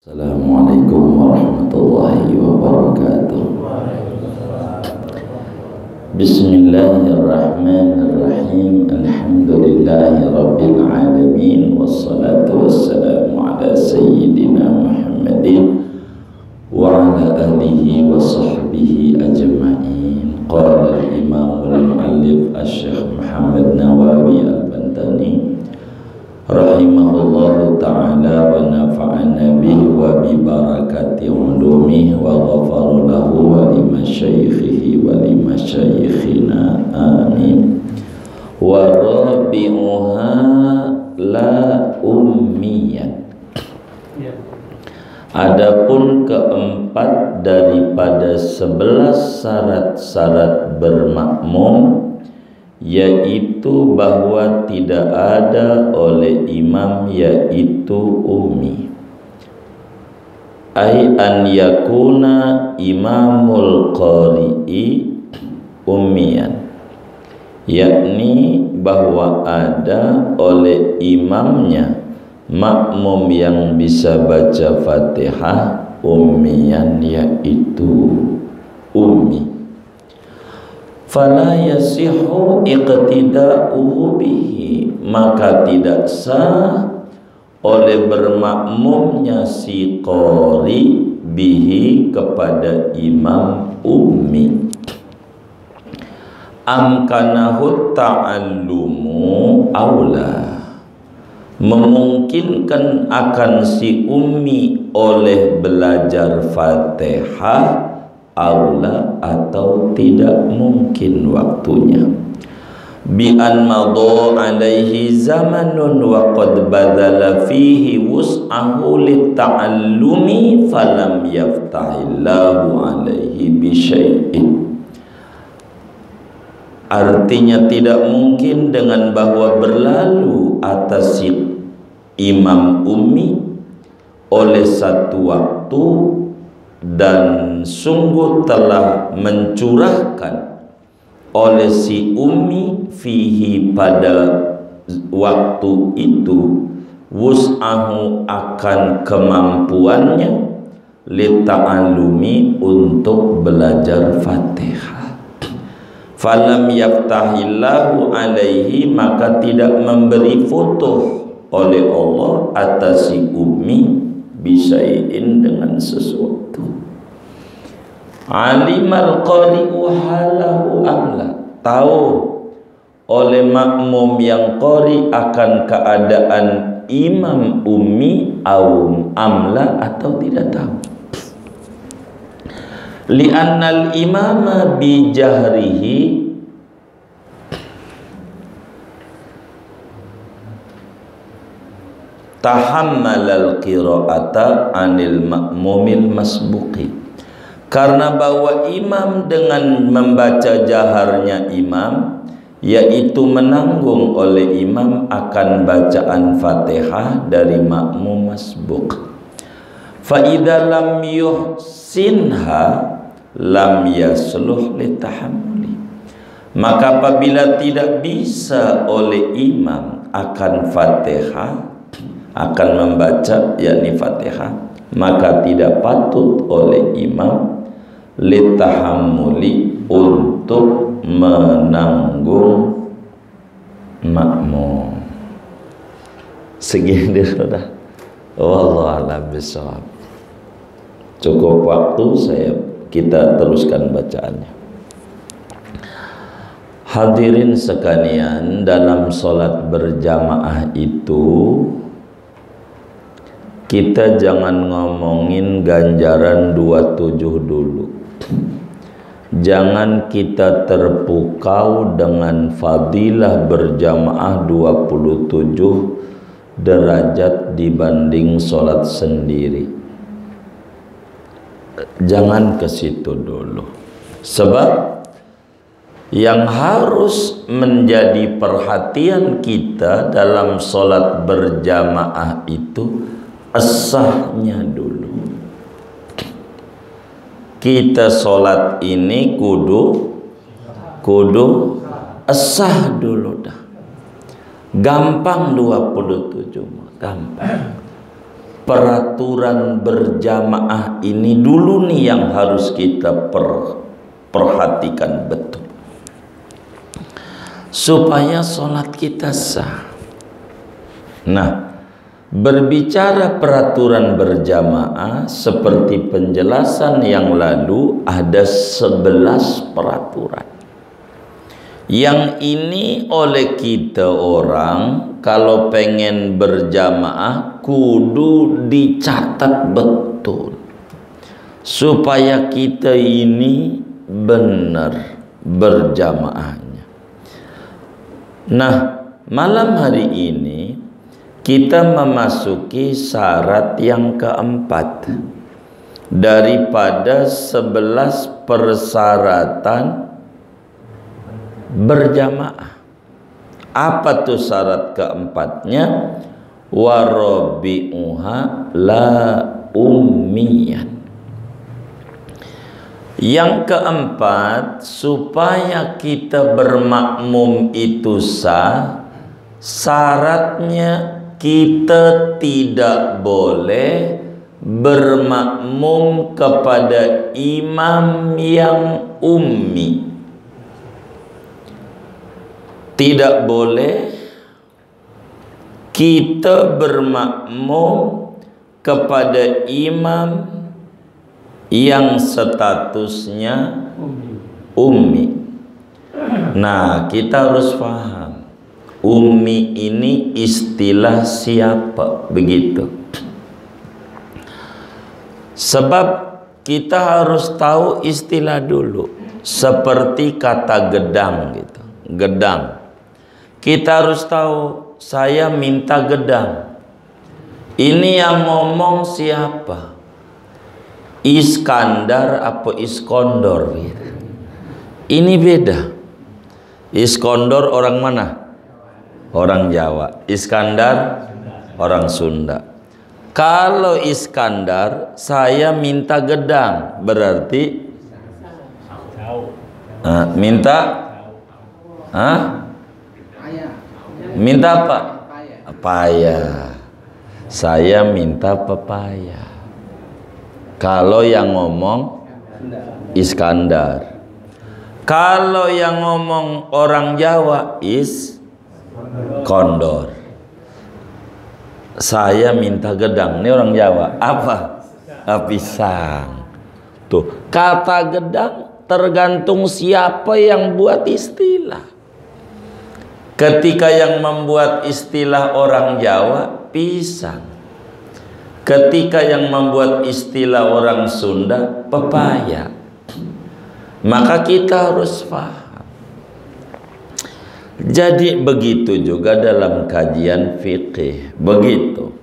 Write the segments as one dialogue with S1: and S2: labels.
S1: Assalamualaikum warahmatullahi wabarakatuh. Bismillahirrahmanirrahim. Alhamdulillahi rabbil alamin. Wassalatu wassalamu ala sayyidina Muhammadin wa ala alihi wa sahbihi ajma'in. Qala al-imam al-muallif asy-syekh Muhammad Nawawi al-Bantani rahimahullahu ta'ala wa nafa'ana bihi wa bi barakati ulumihi wa ghafara lahu wa li masyaikhihi wa li masyaikhina amin. Wa rabi'uha la ummiyat. Adapun keempat daripada 11 syarat-syarat bermakmum, yaitu bahwa tidak ada oleh imam yaitu ummi. Ai an yakuna imamul qari'i ummiyan, yakni bahwa ada oleh imamnya makmum yang bisa baca Fatihah ummiyan, yaitu ummi. Fala yasihu iqtida'uhu bihi, maka tidak sah oleh bermakmumnya si qari bihi kepada imam ummi. Amkanahu ta'allumu aula, memungkinkan akan si ummi oleh belajar Fatihah aula atau tidak mungkin waktunya. Bi an madha alaihi zamanun wa qad badala fihi wus'ahu lit ta'allumi falam yaftahillahu alaihi bi syai'in. Artinya tidak mungkin dengan bahwa berlalu atas si imam ummi oleh satu waktu dan sungguh telah mencurahkan oleh si ummi fihi pada waktu itu wus'ahu akan kemampuannya lita'alumi untuk belajar Fatihah. Falam yaftahillahu alaihi, maka tidak memberi futuh oleh Allah atas si ummi bisain dengan sesuatu. Alimal qari'u halahu amla, tahu oleh makmum yang qari akan keadaan imam ummi au amla atau tidak tahu. Li'annal imama bi jahrihi tahammalal qira'ata anil ma'mumil masbuqi, karena bahwa imam dengan membaca jaharnya imam, yaitu menanggung oleh imam akan bacaan Fatihah dari makmum masbuq. Fa idza lam yuhsinha lam yasluh litahammuli, maka apabila tidak bisa oleh imam akan Fatihah, akan membaca yakni Fatihah, maka tidak patut oleh imam litahammuli untuk menanggung makmum. Segini sudah. Wallahu a'lam bishawab. Cukup waktu kita teruskan bacaannya. Hadirin sekalian, dalam sholat berjamaah itu kita jangan ngomongin ganjaran 27 dulu. Jangan kita terpukau dengan fadilah berjamaah 27 derajat dibanding sholat sendiri. Jangan ke situ dulu. Sebab yang harus menjadi perhatian kita dalam sholat berjamaah itu as-sahnya dulu. Kita sholat ini kudu as-sah dulu dah. Gampang 27, gampang. peraturan berjamaah ini dulu nih yang harus kita perhatikan betul supaya sholat kita sah. Nah, berbicara peraturan berjamaah seperti penjelasan yang lalu, ada 11 peraturan. Yang ini oleh kita orang kalau pengen berjamaah kudu dicatat betul supaya kita ini benar berjamaahnya. Nah, malam hari ini kita memasuki syarat yang keempat daripada 11 persyaratan berjamaah. Apa tuh syarat keempatnya? Warabi'uha la ummiyan. Yang keempat, supaya kita bermakmum itu sah, syaratnya kita tidak boleh bermakmum kepada imam yang ummi. Tidak boleh kita bermakmum kepada imam yang statusnya ummi. Nah, kita harus paham, ummi ini istilah siapa, begitu. Sebab kita harus tahu istilah dulu. Seperti kata gedang gitu. Gedang. Kita harus tahu, saya minta gedang. Ini yang ngomong siapa? Iskandar apa Iskondor gitu. Ini beda. Iskondor orang mana? Orang Jawa. Iskandar orang Sunda. Kalau Iskandar saya minta gedang, berarti minta minta apa? Pepaya. Saya minta pepaya. Kalau yang ngomong Iskandar. Kalau yang ngomong orang Jawa Iskondor. Saya minta gedang. Ini orang Jawa. Apa? Pisang. Tuh, kata gedang tergantung siapa yang buat istilah. Ketika yang membuat istilah orang Jawa, pisang. Ketika yang membuat istilah orang Sunda, pepaya. Maka kita harus paham. Jadi begitu juga dalam kajian fikih. Begitu.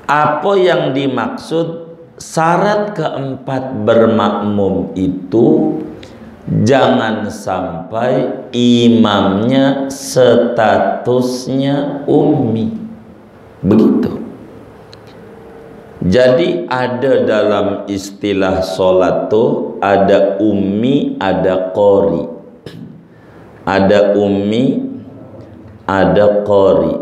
S1: Apa yang dimaksud syarat keempat bermakmum itu, jangan sampai imamnya statusnya ummi. Begitu. Jadi ada dalam istilah sholat tuh ada ummi, ada qori. Ada ummi, ada qori.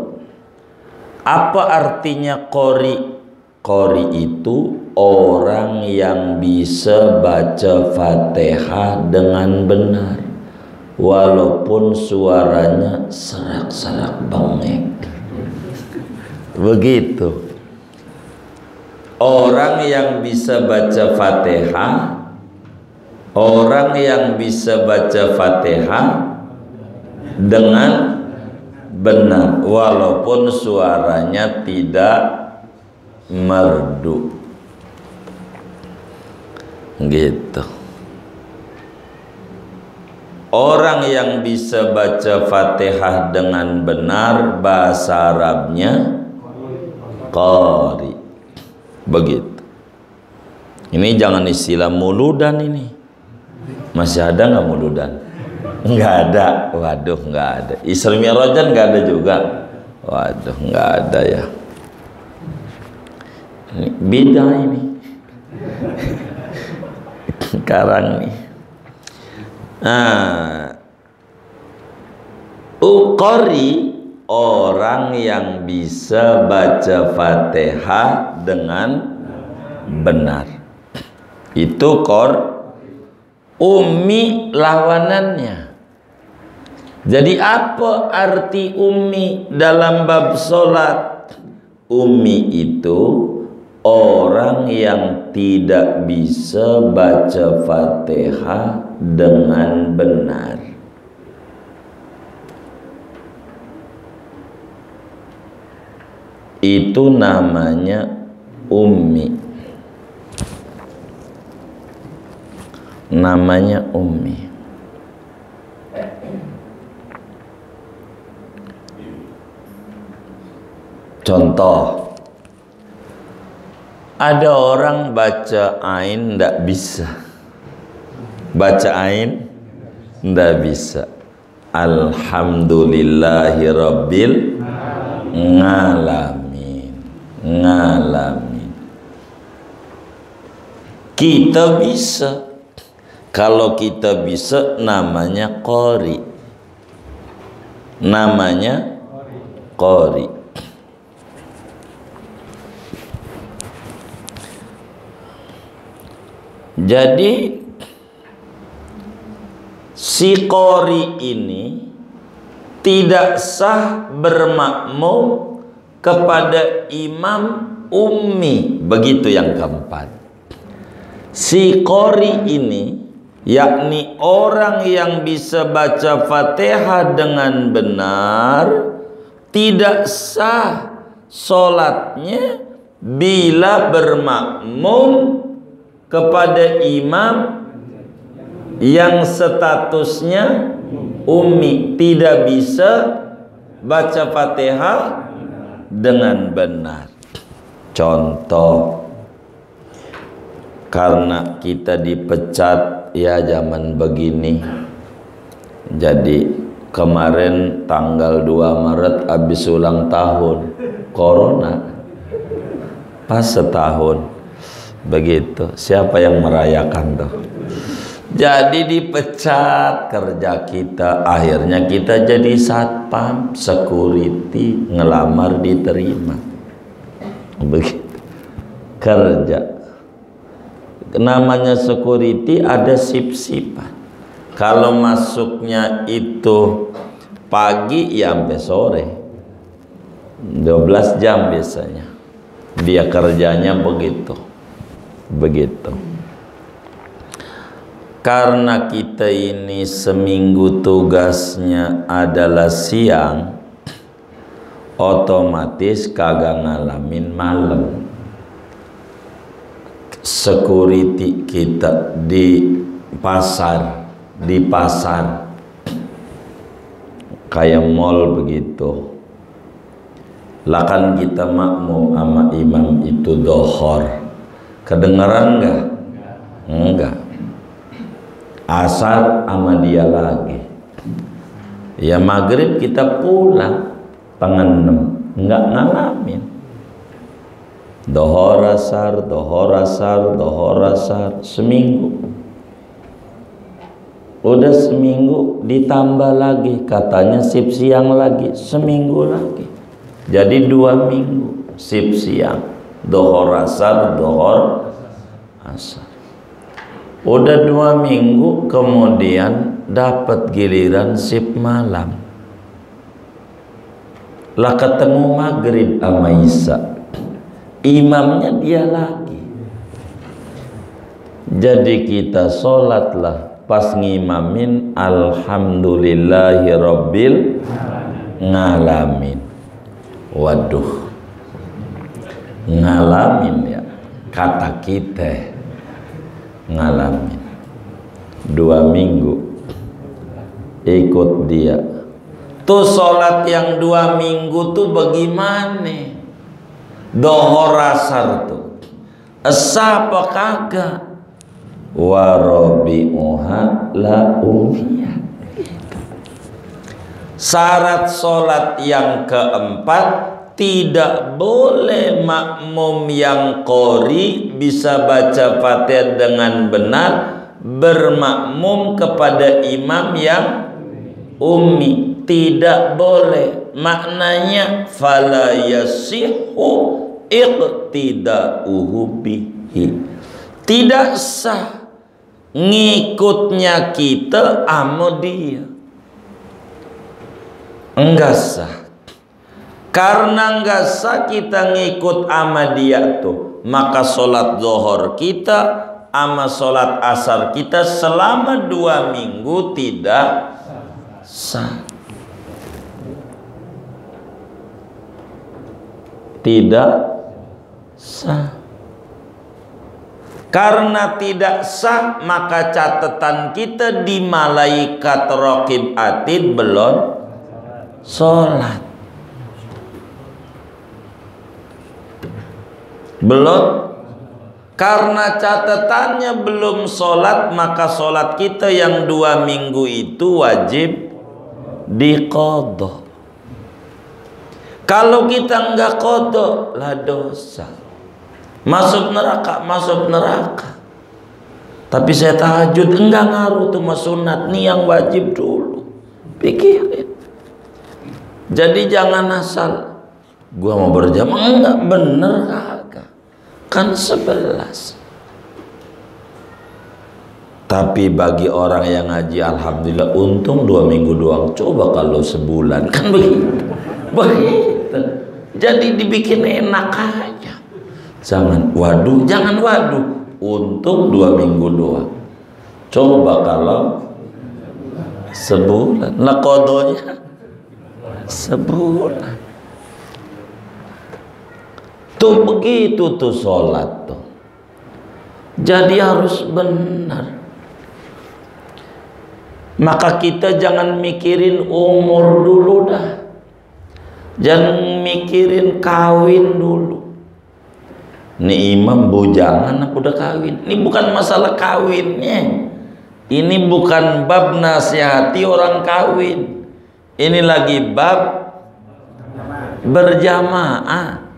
S1: Apa artinya qori? Qori itu orang yang bisa baca Fatihah dengan benar, walaupun suaranya serak-serak bengek. Begitu. Orang yang bisa baca Fatihah, orang yang bisa baca Fatihah dengan benar, walaupun suaranya tidak merdu. Gitu. Orang yang bisa baca Fatihah dengan benar, bahasa Arabnya qari. Begitu. Ini jangan istilah muludan ini. Masih ada nggak muludan? Nggak ada. Waduh, nggak ada. Isra Mi'rajan nggak ada juga. Waduh, nggak ada ya. Ini beda ini. Sekarang nih. Qari orang yang bisa baca Fatihah dengan benar. Itu ummi lawanannya. Jadi apa arti ummi dalam bab solat? Ummi itu orang yang tidak bisa baca Fatihah dengan benar. Itu namanya ummi. Namanya ummi. Contoh, ada orang baca ain ndak bisa. Baca ain ndak bisa. Alhamdulillahirabbil ngalamin. Ngalamin. Kita bisa. Kalau kita bisa namanya qori. Namanya qori. Jadi si qori ini tidak sah bermakmum kepada imam ummi. Begitu yang keempat. Si qori ini, yakni orang yang bisa baca Fatihah dengan benar, tidak sah solatnya bila bermakmum kepada imam yang statusnya ummi, tidak bisa baca Fatihah dengan benar. Contoh, karena kita dipecat ya zaman begini, jadi kemarin tanggal 2 Maret habis ulang tahun corona, pas setahun. Begitu. Siapa yang merayakan tuh? Jadi dipecat kerja kita. Akhirnya kita jadi satpam, security, ngelamar diterima. Begitu. Kerja. Namanya security ada sip-sipan. Kalau masuknya itu pagi ya sampai sore. 12 jam biasanya. Dia kerjanya begitu. Begitu. Karena kita ini seminggu tugasnya adalah siang, otomatis kagak ngalamin malam. Security kita di pasar kayak mall begitu. Lah kan kita makmum sama imam itu dohor. Kedengeran enggak? Enggak. Asar sama dia lagi. Ya maghrib kita pulang pengenem, enggak ngalamin. Dohor asar seminggu. Udah seminggu ditambah lagi, katanya sip siang lagi, seminggu lagi. Jadi 2 minggu sip siang. Dohor asar. Udah 2 minggu kemudian dapat giliran sip malam. Lah ketemu maghrib sama isya. Imamnya dia lagi. Jadi kita sholatlah pas ngimamin alhamdulillahirabbil ngalamin. Waduh, ngalamin ya, kata kita ngalamin 2 minggu ikut dia tuh. Sholat yang 2 minggu tuh bagaimana? Dohor asar tuh esa apa kagak? Warabi'uha la umiyah. Syarat sholat yang keempat, tidak boleh makmum yang qori bisa baca Fatihah dengan benar bermakmum kepada imam yang ummi. tidak boleh. Maknanya fala yasihu iqtida'uhu bihi. Tidak sah ngikutnya kita sama dia. Enggak sah. Karena enggak sah kita ngikut sama dia tuh, maka sholat zuhur kita sama sholat asar kita selama 2 minggu tidak sah. Tidak sah. Karena tidak sah, maka catatan kita di malaikat raqib atid belum sholat. Belum. Karena catatannya belum sholat, maka sholat kita yang 2 minggu itu wajib diqadha. Kalau kita enggak qadha, lah dosa. Masuk neraka, masuk neraka. Tapi saya tahajud, enggak ngaruh tuh mas sunat. Nih yang wajib dulu. Pikirin. Jadi jangan asal gua mau berjamaah, enggak bener kagak. Kan 11. Tapi bagi orang yang ngaji, alhamdulillah, untung 2 minggu doang. Coba kalau sebulan, kan begitu. Begitu. Jadi dibikin enak aja. Jangan waduh, jangan waduh. Untung 2 minggu doang. Coba kalau sebulan, lah kodonya sebulan. Tuh begitu tuh sholat tuh. Jadi harus benar. Maka kita jangan mikirin umur dulu dah. Jangan mikirin kawin dulu. Ini imam bujangan aku udah kawin. Ini bukan masalah kawinnya. Ini bukan bab nasihati orang kawin. Ini lagi bab berjamaah.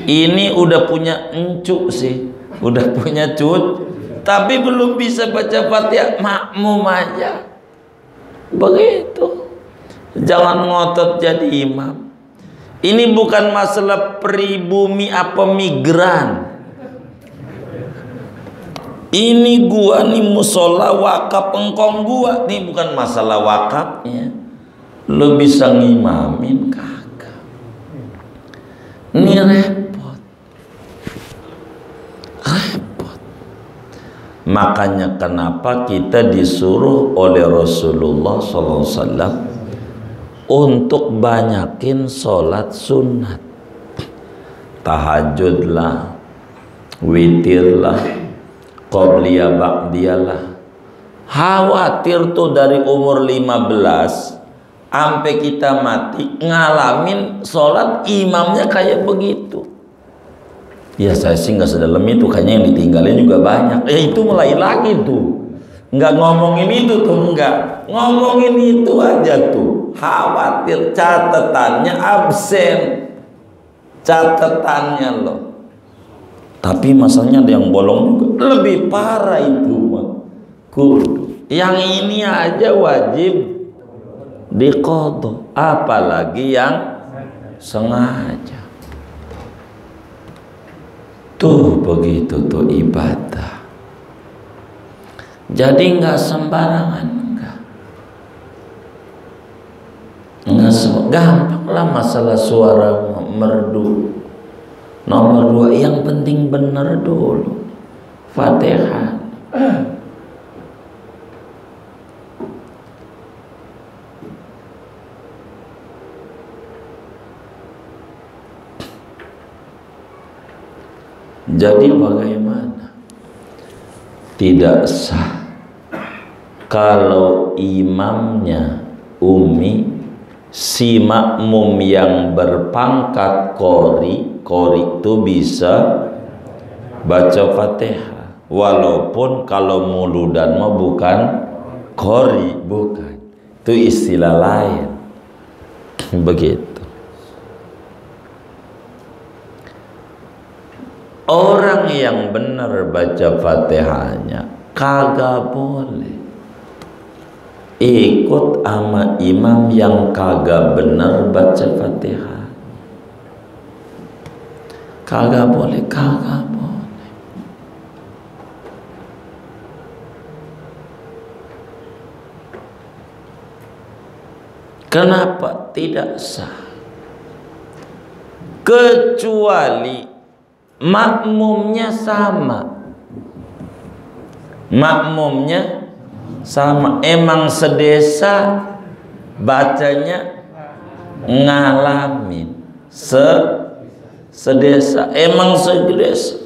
S1: Ini udah punya encuk sih, udah punya cut, tapi belum bisa baca Fatihah, makmum aja. Begitu. Jangan ngotot jadi imam. Ini bukan masalah pribumi apa migran. Ini gua nih musola wakaf engkong gua, nih bukan masalah wakafnya. Lo bisa ngimamin kagak? Ini repot. Repot. Makanya kenapa kita disuruh oleh Rasulullah SAW untuk banyakin sholat sunat. Tahajud lah, witir lah, qobliyah ba'diyah lah. Khawatir tuh dari umur 15 sampai kita mati ngalamin sholat imamnya kayak begitu. Ya saya sih nggak sedalam itu, kayaknya yang ditinggalin juga banyak. Ya itu mulai lagi tuh, nggak ngomongin itu tuh, nggak ngomongin itu aja tuh. Khawatir catatannya absen, catatannya loh. Tapi masalahnya ada yang bolong juga, lebih parah itu mah. Kudu yang ini aja wajib diqadha, apalagi yang sengaja. Tuh begitu tuh ibadah. Jadi nggak sembarangan, nggak gampang lah masalah suara merdu. Nomor 2 yang penting bener dulu Fatihah. Jadi bagaimana? Tidak sah kalau imamnya umi, si makmum yang berpangkat qori itu bisa baca Fatihah, walaupun kalau muludan mah bukan qori, bukan, itu istilah lain. Begitu. Orang yang benar baca Fatihahnya kagak boleh ikut sama imam yang kagak bener baca Fatihah. Kagak boleh, kagak boleh. Kenapa tidak sah? Kecuali makmumnya sama. Makmumnya sama, emang sedesa bacanya ngalamin sedesa, emang sedesa.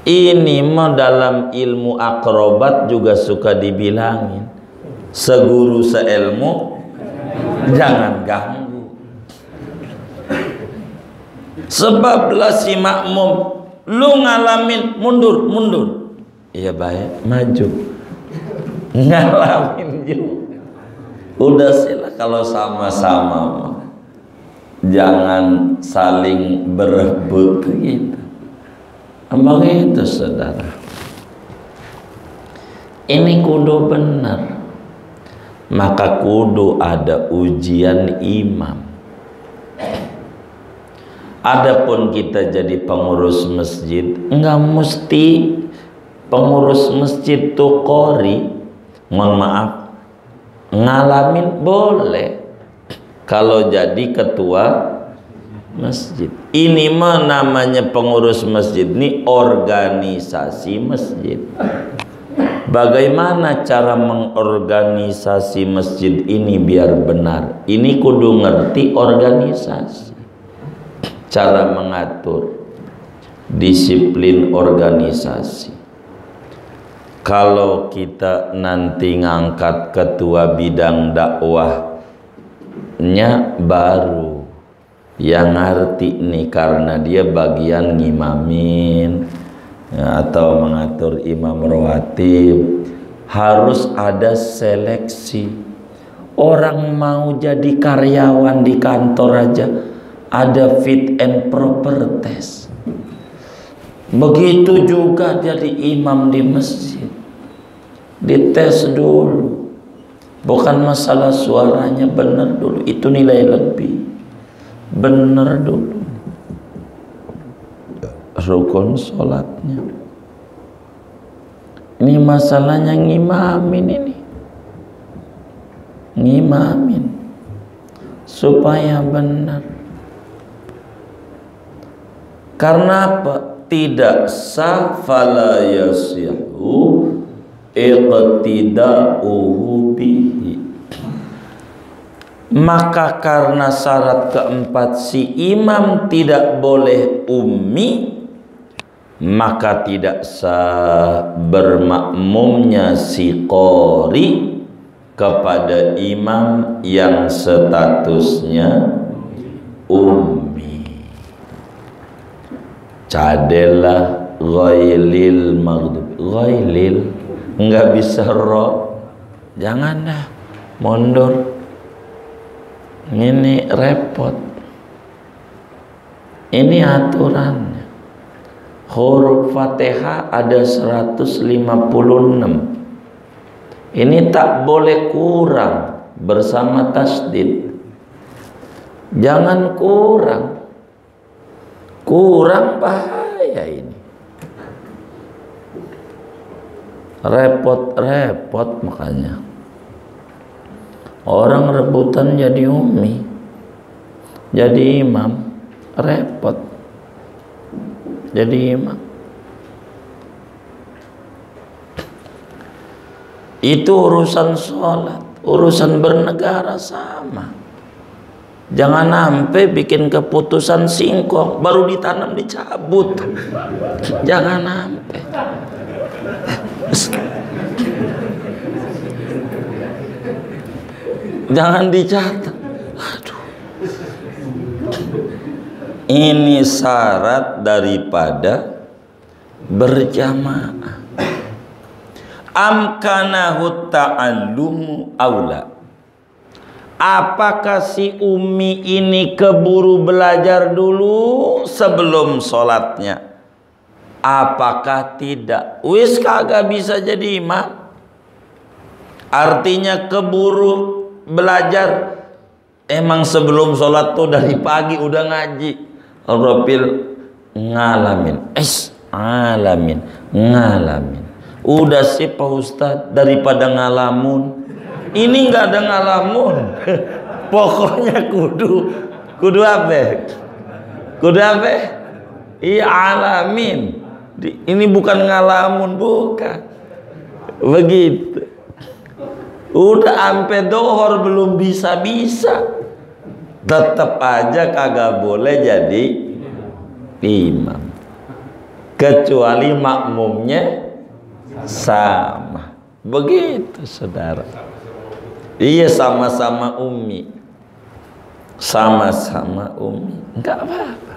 S1: Ini mah dalam ilmu akrobat juga suka dibilangin, seguru seilmu jangan ganggu. Sebab lah si makmum, lu ngalamin mundur, iya baik, maju, ngalamin juga. Udah sila kalau sama-sama, jangan saling berebut gitu. Emang itu saudara, ini kudu benar. Maka kudu ada ujian imam. Adapun kita jadi pengurus masjid, enggak mesti pengurus masjid tuh qori. Mohon maaf, ngalamin boleh kalau jadi ketua masjid. Ini mah namanya pengurus masjid, ini organisasi masjid. Bagaimana cara mengorganisasi masjid ini biar benar? Ini kudu ngerti organisasi, cara mengatur, disiplin organisasi. Kalau kita nanti ngangkat ketua bidang dakwahnya baru yang ngerti nih, karena dia bagian ngimamin ya, atau mengatur imam rawatib, harus ada seleksi. Orang mau jadi karyawan di kantor aja ada fit and proper test. Begitu juga jadi imam di masjid, dites dulu. Bukan masalah suaranya benar dulu, itu nilai lebih. Benar dulu rukun sholatnya. Ini masalahnya ngimamin, ini ngimamin supaya benar. Karena apa? Tidak sah, fala yasihu iqtida'uhu bihi. Maka karena syarat keempat si imam tidak boleh ummi, maka tidak sah bermakmumnya si qori kepada imam yang statusnya ummi. Cadelah ghailil maghdub, ghailil enggak bisa ro, jangan dah, mundur. Ini repot. Ini aturannya. Huruf Fatihah ada 156. Ini tak boleh kurang bersama tasdid. Jangan kurang. Kurang bahaya ini. Repot-repot makanya. Orang rebutan jadi ummi, jadi imam, repot. Jadi imam. Itu urusan sholat, urusan bernegara sama. Jangan sampai bikin keputusan singkong, baru ditanam dicabut. Jangan sampai. Jangan dicatat. Aduh. Ini syarat daripada berjamaah. Amkanahu ta'allumu aula. Apakah si ummi ini keburu belajar dulu sebelum sholatnya? Apakah tidak? Wis kagak bisa jadi imam. Artinya keburu belajar. Emang sebelum sholat tuh dari pagi udah ngaji. Rabbil ngalamin, alamin, ngalamin. Udah sih Pak Ustadz, daripada ngalamun. Ini nggak ada ngalamun. Pokoknya kudu apa? Kudu apa? Iya alamin. Ini bukan ngalamun, bukan. Begitu. Udah ampe dohor belum bisa-bisa. Tetap aja kagak boleh jadi imam. Kecuali makmumnya sama. Begitu saudara. Iya sama-sama ummi. Sama-sama ummi. Enggak apa-apa.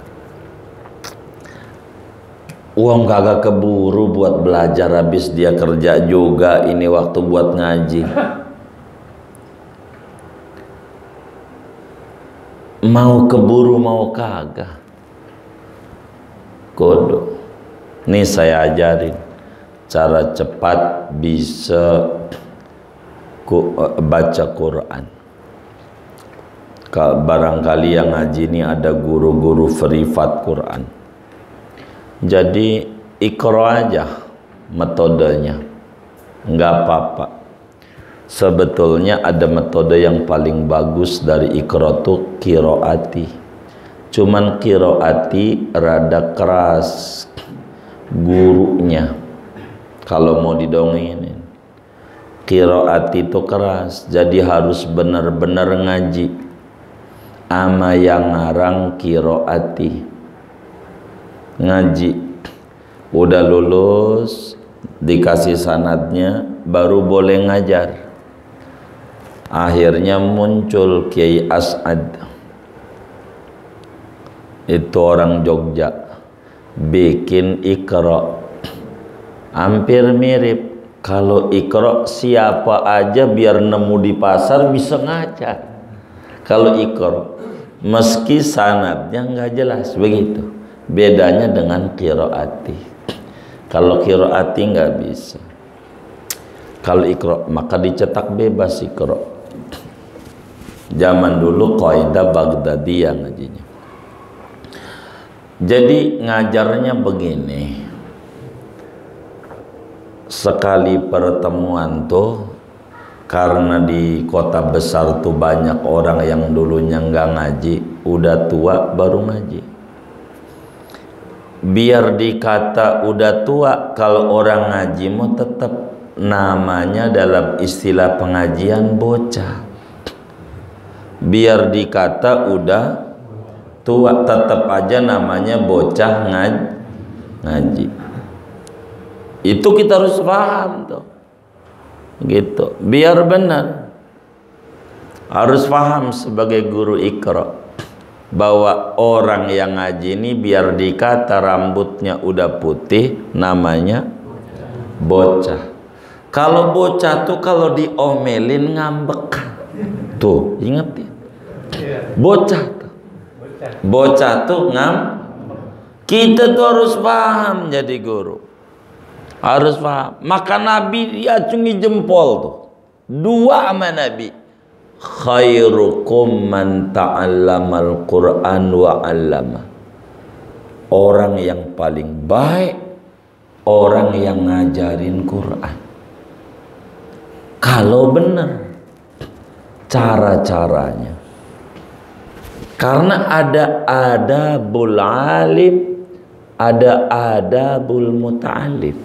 S1: Uang kagak keburu buat belajar, habis dia kerja juga. Ini waktu buat ngaji. Mau keburu mau kagak. Kudu. Nih saya ajarin cara cepat bisa baca Quran. Barangkali yang ngaji ini ada guru-guru privat Quran. Jadi ikro aja metodenya, nggak apa-apa. Sebetulnya ada metode yang paling bagus dari ikro tuh kiroati. Cuman kiroati rada keras gurunya kalau mau didongengin. Kiroati itu keras, jadi harus benar-benar ngaji ama yang ngarang kiroati. Ngaji udah lulus, dikasih sanadnya, baru boleh ngajar. Akhirnya muncul Kiai As'ad, itu orang Jogja, bikin Iqra. Hampir mirip. Kalau Iqra siapa aja biar nemu di pasar bisa ngajar. Kalau Iqra meski sanadnya nggak jelas, begitu. Bedanya dengan qiraati. Kalau qiraati nggak bisa. Kalau Iqra maka dicetak bebas Iqra. Zaman dulu Qaidah Baghdadiyah ngajinya. Jadi ngajarnya begini. Sekali pertemuan tuh, karena di kota besar tuh banyak orang yang dulunya nggak ngaji, udah tua baru ngaji. Biar dikata udah tua, kalau orang ngaji mau tetap namanya dalam istilah pengajian bocah. Biar dikata udah tua, tetap aja namanya bocah ngaji. Itu kita harus paham tuh, gitu. Biar benar, harus paham sebagai guru Iqra bahwa orang yang ngaji ini biar dikata rambutnya udah putih, namanya bocah. Kalau bocah tuh kalau diomelin ngambek, tuh ingetin. Bocah tuh kita tuh harus paham jadi guru, harus paham. Maka Nabi diacungi jempol tuh dua sama Nabi, khairukum man ta'allamal Qur'an wa 'allama. Orang yang paling baik orang yang ngajarin Quran kalau benar cara-caranya. Karena ada adabul alim, ada adabul muta'alim.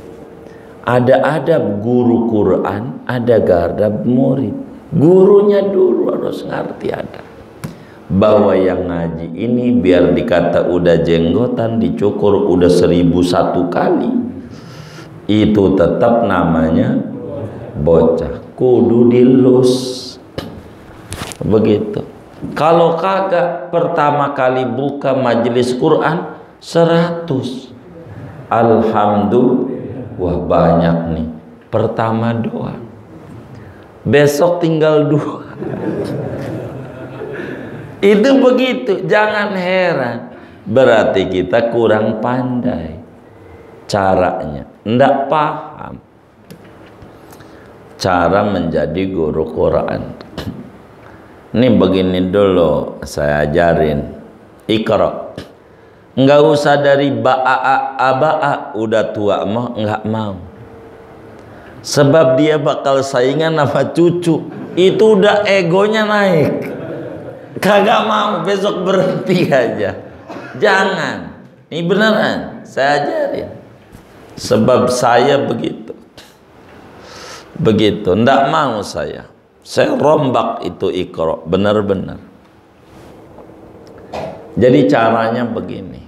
S1: Ada adab guru Quran, ada adab murid. Gurunya dulu harus ngerti ada. Bahwa yang ngaji ini biar dikata udah jenggotan, dicukur udah 1001 kali. Itu tetap namanya bocah. Kudu dilus. Begitu. Kalau kagak pertama kali buka majelis Quran 100. Alhamdulillah, wah banyak nih. Pertama doa. Besok tinggal 2. Itu begitu, jangan heran. Berarti kita kurang pandai caranya, ndak paham. cara menjadi guru Quran. Ini begini dulu saya ajarin. Iqra. Enggak usah dari ba'a udah tua mah enggak mau. Sebab dia bakal saingan sama cucu. Itu udah egonya naik. Kagak mau, besok berhenti aja. Jangan. Ini beneran, saya ajarin. Sebab saya begitu. Begitu, ndak mau saya. Saya rombak itu Iqra, benar-benar. Jadi caranya begini.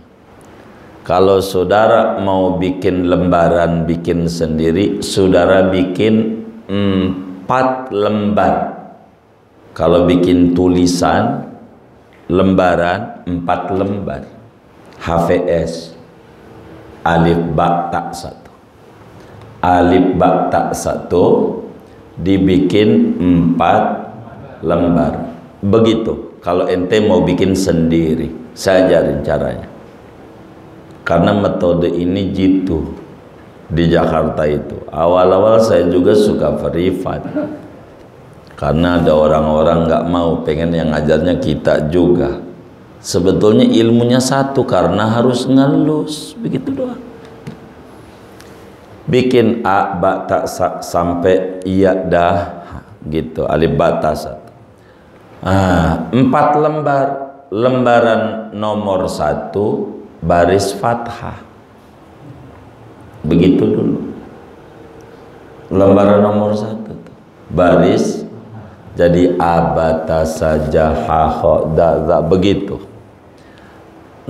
S1: Kalau saudara mau bikin lembaran, bikin sendiri, saudara bikin 4 lembar. Kalau bikin tulisan, lembaran 4 lembar. HVS, alif ba ta 1. Alif ba ta 1 dibikin 4 lembar. Begitu. Kalau ente mau bikin sendiri, saya ajarin caranya. Karena metode ini jitu di Jakarta itu. Awal-awal saya juga suka privat. Karena ada orang-orang nggak mau, pengen yang ngajarnya kita juga. Sebetulnya ilmunya satu, karena harus ngelus, begitu doang. Bikin a ba ta sa sampai iya dah gitu, alif ba ta 1. 4 lembar. Lembaran nomor 1 baris fathah. Begitu dulu. Lembaran nomor 1 baris, jadi abata saja ha da za, begitu.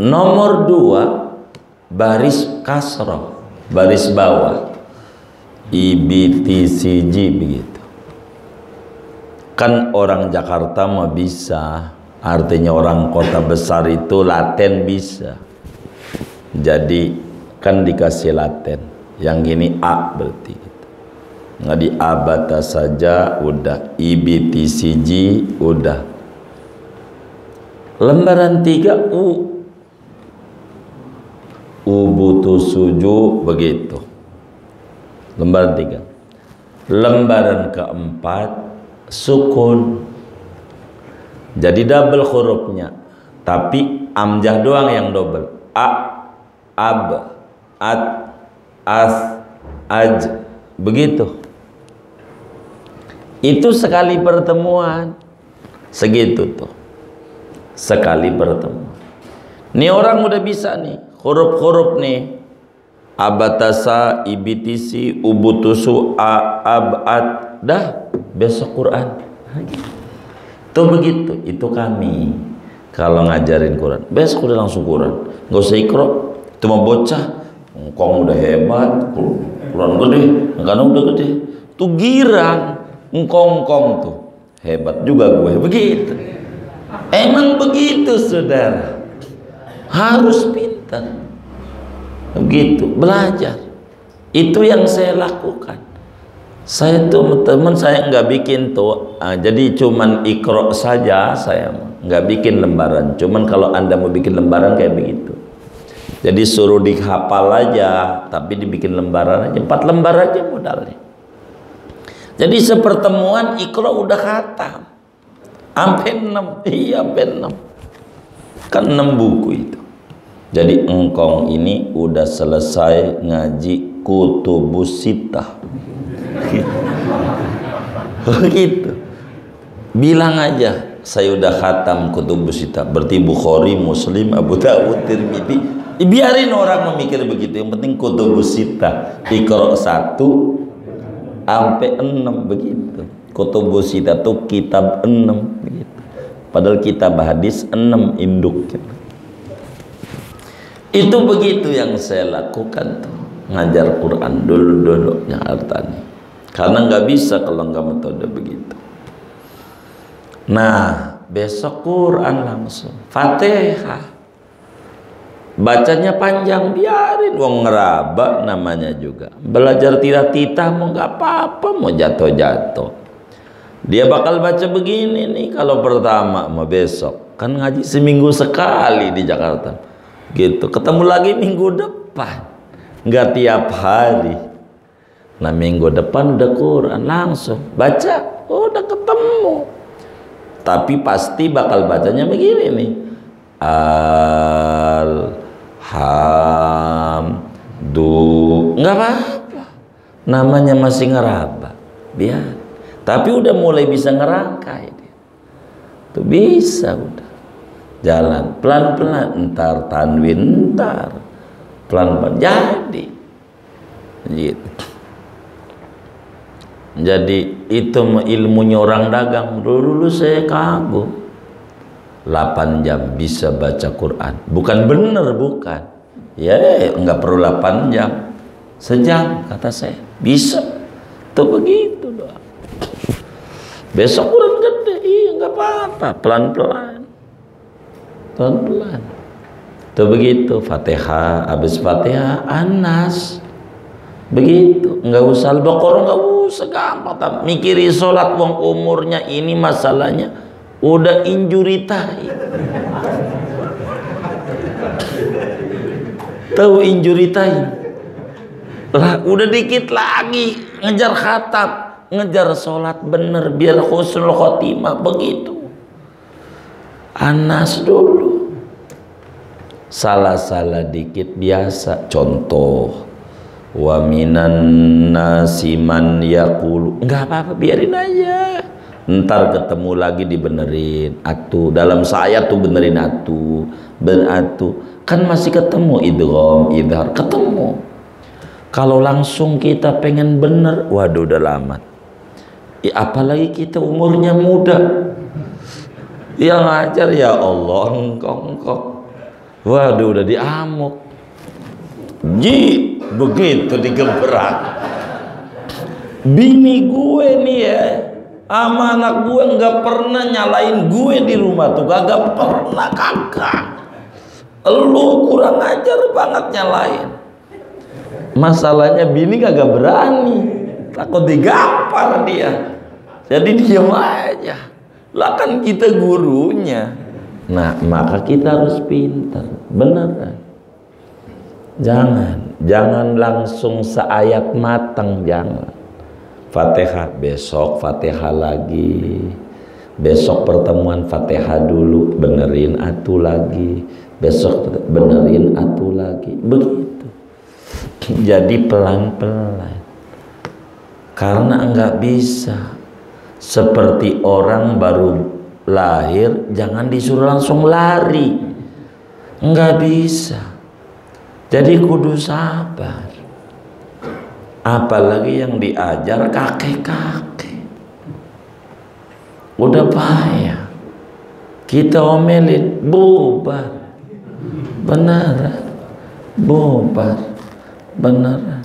S1: Nomor 2 baris kasroh, baris bawah, ibtcg, begitu. Kan orang Jakarta mah bisa, artinya orang kota besar itu laten bisa. Jadi kan dikasih laten, yang gini a berarti gitu. Nggak di abata saja udah, ibtcg udah. Lembaran 3 ubutu suju, begitu. Lembaran 3. Lembaran keempat sukun, jadi double hurufnya, tapi amjah doang yang double. A, ab, at, as, aj, begitu. Itu sekali pertemuan, segitu tuh, sekali pertemuan. Ini orang udah bisa nih huruf-huruf nih. Abatasa, ibtisi, ubutusu, a, ab, at, dah besok Quran. Tuh begitu. Itu kami kalau ngajarin Quran, besok udah langsung Quran, nggak usah Iqra. Cuma bocah, engkong udah hebat, Quran gede, karena udah gede, tuh girang, engkong tuh hebat juga gue, begitu. Emang begitu saudara, harus pintar, begitu, belajar. Itu yang saya lakukan. Saya tuh teman saya nggak bikin tuh, jadi cuman Iqra saja, saya nggak bikin lembaran. Cuman kalau anda mau bikin lembaran kayak begitu, jadi suruh dihafal aja, tapi dibikin lembaran aja, 4 lembar aja modalnya. Jadi sepertemuan Iqra udah khatam, sampai 6, iya sampai 6, kan 6 buku itu. Jadi engkong ini udah selesai ngaji Kutubus Sittah. Begitu. Bilang aja saya udah khatam Kutubus Sittah, berarti Bukhari, Muslim, Abu Dawud, Tirmidzi. Biarin orang memikir begitu, yang penting Kutubus Sittah. Iqra 1 sampai 6, begitu. Kutubus Sittah tuh kitab 6, begitu. Padahal kitab hadis 6 induk. Itu begitu yang saya lakukan tuh, ngajar Quran dulu Jakarta nih. Karena nggak bisa kalau nggak metode begitu. Nah, besok Quran langsung Fatihah. Bacanya panjang, biarin, wong ngeraba namanya juga. Belajar titah-titah mau nggak apa-apa, mau jatuh-jatuh. Dia bakal baca begini nih kalau pertama mau besok. Kan ngaji seminggu sekali di Jakarta. Gitu, ketemu lagi minggu depan. Nggak tiap hari. Nah minggu depan udah Quran, langsung baca, udah ketemu. Tapi pasti bakal bacanya begini nih, nggak apa-apa, namanya masih ngeraba, biar. Tapi udah mulai bisa ngerangkai dia. Tuh bisa udah jalan pelan-pelan, entar tanwin, entar pelan-pelan jadi gitu. Jadi itu ilmunya orang dagang. Dulu saya kagum, 8 jam bisa baca Quran. Bukan bener, bukan ya, nggak perlu 8 jam, sejam kata saya bisa. Tuh begitu doang. Besok Quran gede, iya nggak apa-apa, pelan-pelan, pelan-pelan. Tuh begitu. Fatihah, habis Fatihah Anas, begitu. Nggak usah Al-Baqarah, nggak usah, gampang. Mikiri sholat, wong umurnya ini masalahnya udah injury time. Tahu injury time lah, udah dikit lagi ngejar khatam, ngejar sholat bener biar husnul khotimah. Begitu. Anas dulu salah-salah dikit biasa. Contoh, wa minan nasi man yaqulu, nggak apa-apa, biarin aja, ntar ketemu lagi dibenerin. Atu dalam saya tuh benerin atu, kan masih ketemu idgham, idhar, ketemu. Kalau langsung kita pengen bener, waduh udah lama. Apalagi kita umurnya muda, yang ngajar ya Allah engkong, waduh udah diamuk. Begitu digebrak. Bini gue nih ya, sama anak gue nggak pernah nyalain gue di rumah tuh, kagak pernah, kagak. Lu kurang ajar banget nyalain. Masalahnya bini kagak berani, takut digampar dia, jadi diam aja. Lah kan kita gurunya. Nah maka kita harus pintar, beneran. Jangan langsung seayat matang, jangan. Fatihah besok, Fatihah lagi. Besok pertemuan Fatihah dulu, benerin atu lagi. Besok benerin atu lagi. Begitu. Jadi pelan-pelan. Karena enggak bisa seperti orang baru lahir, jangan disuruh langsung lari. Enggak bisa. Jadi kudu sabar. Apalagi yang diajar kakek-kakek, udah payah. Kita omelin, bubar. Beneran, bubar. Beneran.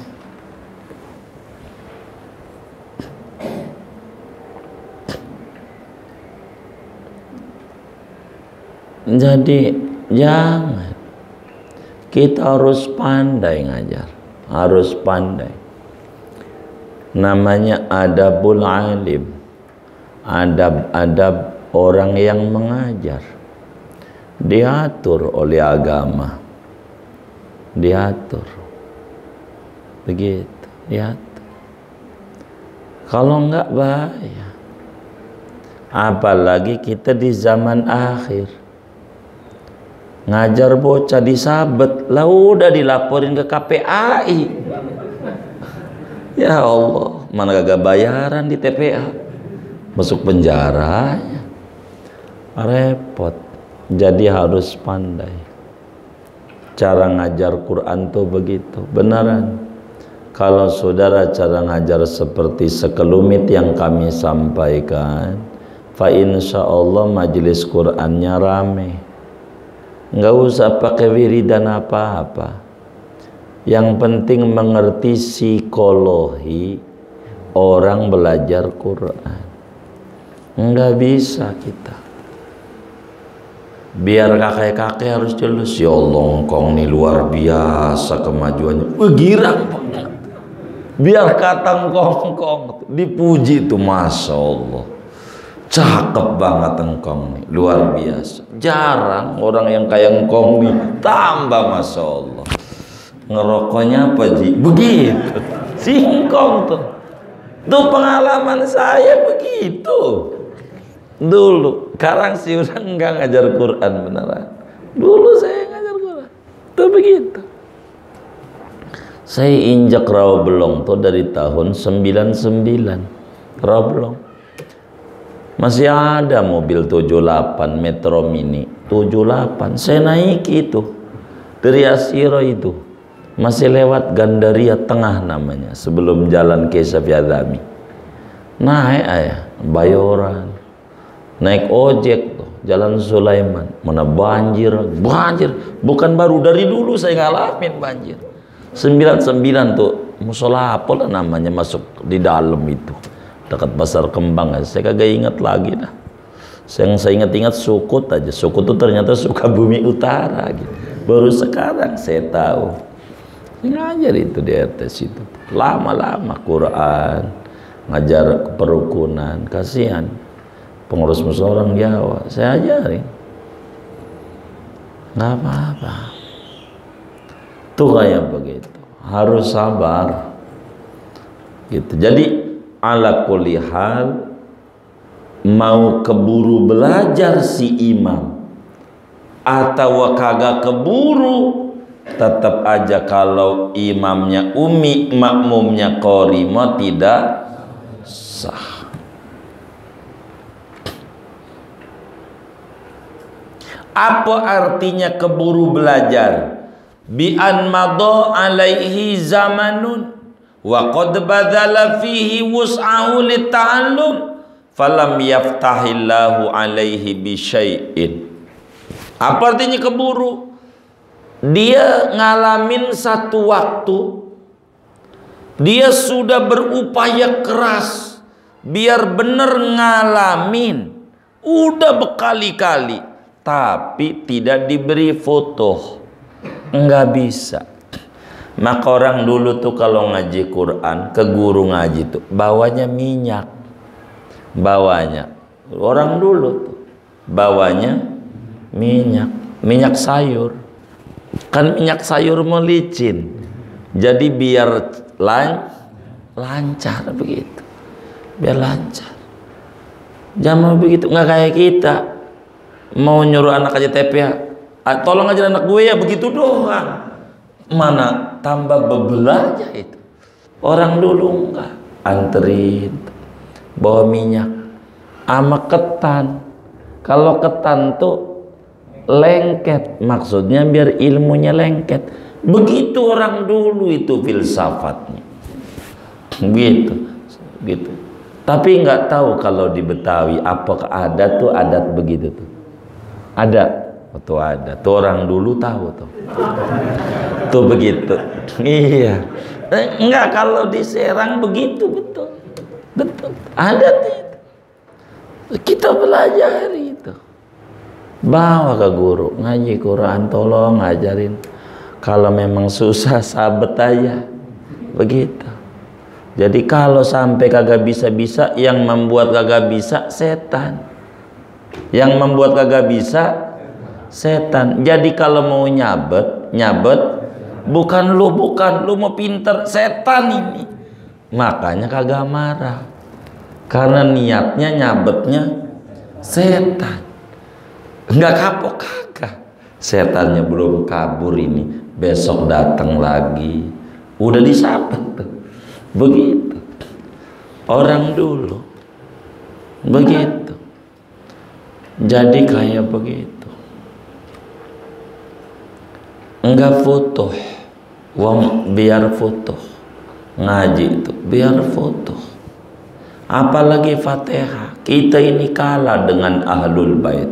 S1: Jadi jangan. Kita harus pandai ngajar, harus pandai. Namanya adabul alim, adab orang yang mengajar, diatur oleh agama, diatur begitu, diatur. Kalau enggak bahaya. Apalagi kita di zaman akhir, ngajar bocah disabet, lah udah dilaporin ke KPAI. Ya Allah, mana gak bayaran di TPA, masuk penjara, repot. Jadi harus pandai. Cara ngajar Quran tuh begitu, beneran. Kalau saudara cara ngajar seperti sekelumit yang kami sampaikan, fa insya Allah majelis Qurannya rame. Nggak usah pakai wiridan apa-apa. Yang penting mengerti psikologi orang belajar Quran. Nggak bisa kita. Biar kakek-kakek harus jelas. Ya Allah, engkong nih luar biasa kemajuannya. Girang banget. Biar kata engkong dipuji tuh, Masya Allah. Cakep banget engkong nih, luar biasa. Jarang orang yang kayak engkong nih, tambah Masya Allah. Ngerokoknya apa Ji? Begitu. Singkong tuh. Tuh pengalaman saya begitu. Dulu, sekarang sih udah enggak ngajar Quran beneran. Dulu saya ngajar Quran. Tuh begitu. Saya injak Rawabelong tuh dari tahun 99. Rawabelong. Masih ada mobil 78 Metro Mini 78. Saya naik itu dari Asiro itu. Masih lewat Gandaria Tengah namanya, sebelum jalan ke Safiadami. Naik ayah Bayoran. Naik ojek tuh, Jalan Sulaiman. Mana banjir, banjir. Bukan baru, dari dulu saya ngalamin banjir. 99 tuh, musola apa lah namanya, masuk di dalam itu. Dekat Pasar Kembang, saya kagak ingat lagi dah. Yang saya ingat-ingat Sukut aja. Sukut tuh ternyata Sukabumi Utara gitu. Baru sekarang saya tahu. Ngajar itu di RTS itu. Lama-lama Quran, ngajar keperukunan, kasihan. Pengurus musola orang Jawa, saya ajarin. Nggak apa-apa. Tuh kayak begitu. Harus sabar. Gitu. Jadi ala kulli hal, mau keburu belajar si imam atau kagak keburu, tetap aja kalau imamnya umi, makmumnya qori, mau tidak sah. Apa artinya keburu belajar? Bi an madha alaihi zamanun wa qad badala fihi wus'ahu lita'allum falam yaftahillahu alaihi bi syai'in. Apa artinya keburu? Dia ngalamin satu waktu, dia sudah berupaya keras biar bener ngalamin, udah berkali-kali, tapi tidak diberi foto, nggak bisa. Maka orang dulu tuh kalau ngaji Quran ke guru ngaji tuh bawanya minyak, bawanya orang dulu tuh bawanya minyak sayur. Kan minyak sayur melicin, jadi biar lancar begitu, biar lancar. Jangan begitu, nggak kayak kita mau nyuruh anak aja TPA, tolong aja anak gue ya, begitu doang. Mana tambah bebel aja itu. Orang dulu enggak, anterin bawa minyak sama ketan. Kalau ketan tuh lengket, maksudnya biar ilmunya lengket. Begitu orang dulu itu filsafatnya. Gitu. Tapi nggak tahu kalau di Betawi apakah ada tuh adat begitu tuh. Ada. Tuh ada. Tuh orang dulu tahu tuh. Tuh begitu. Iya. Enggak, kalau di Serang begitu, betul. Adat itu. Kita belajar itu. Bawa ke guru ngaji Quran, tolong ngajarin. Kalau memang susah sabet aja, begitu. Jadi kalau sampai kagak bisa-bisa, yang membuat kagak bisa setan. Yang membuat kagak bisa setan. Jadi kalau mau nyabet bukan lu mau pinter, setan ini. Makanya kagak marah, karena niatnya nyabetnya setan. Enggak kapok kagak. Setannya belum kabur ini, besok datang lagi. Udah disabet tuh. Begitu. Orang dulu begitu. Jadi kayak begitu. Enggak foto. Wong biar foto. Ngaji itu biar foto. Apalagi Fatihah. Kita ini kalah dengan Ahlul Bait.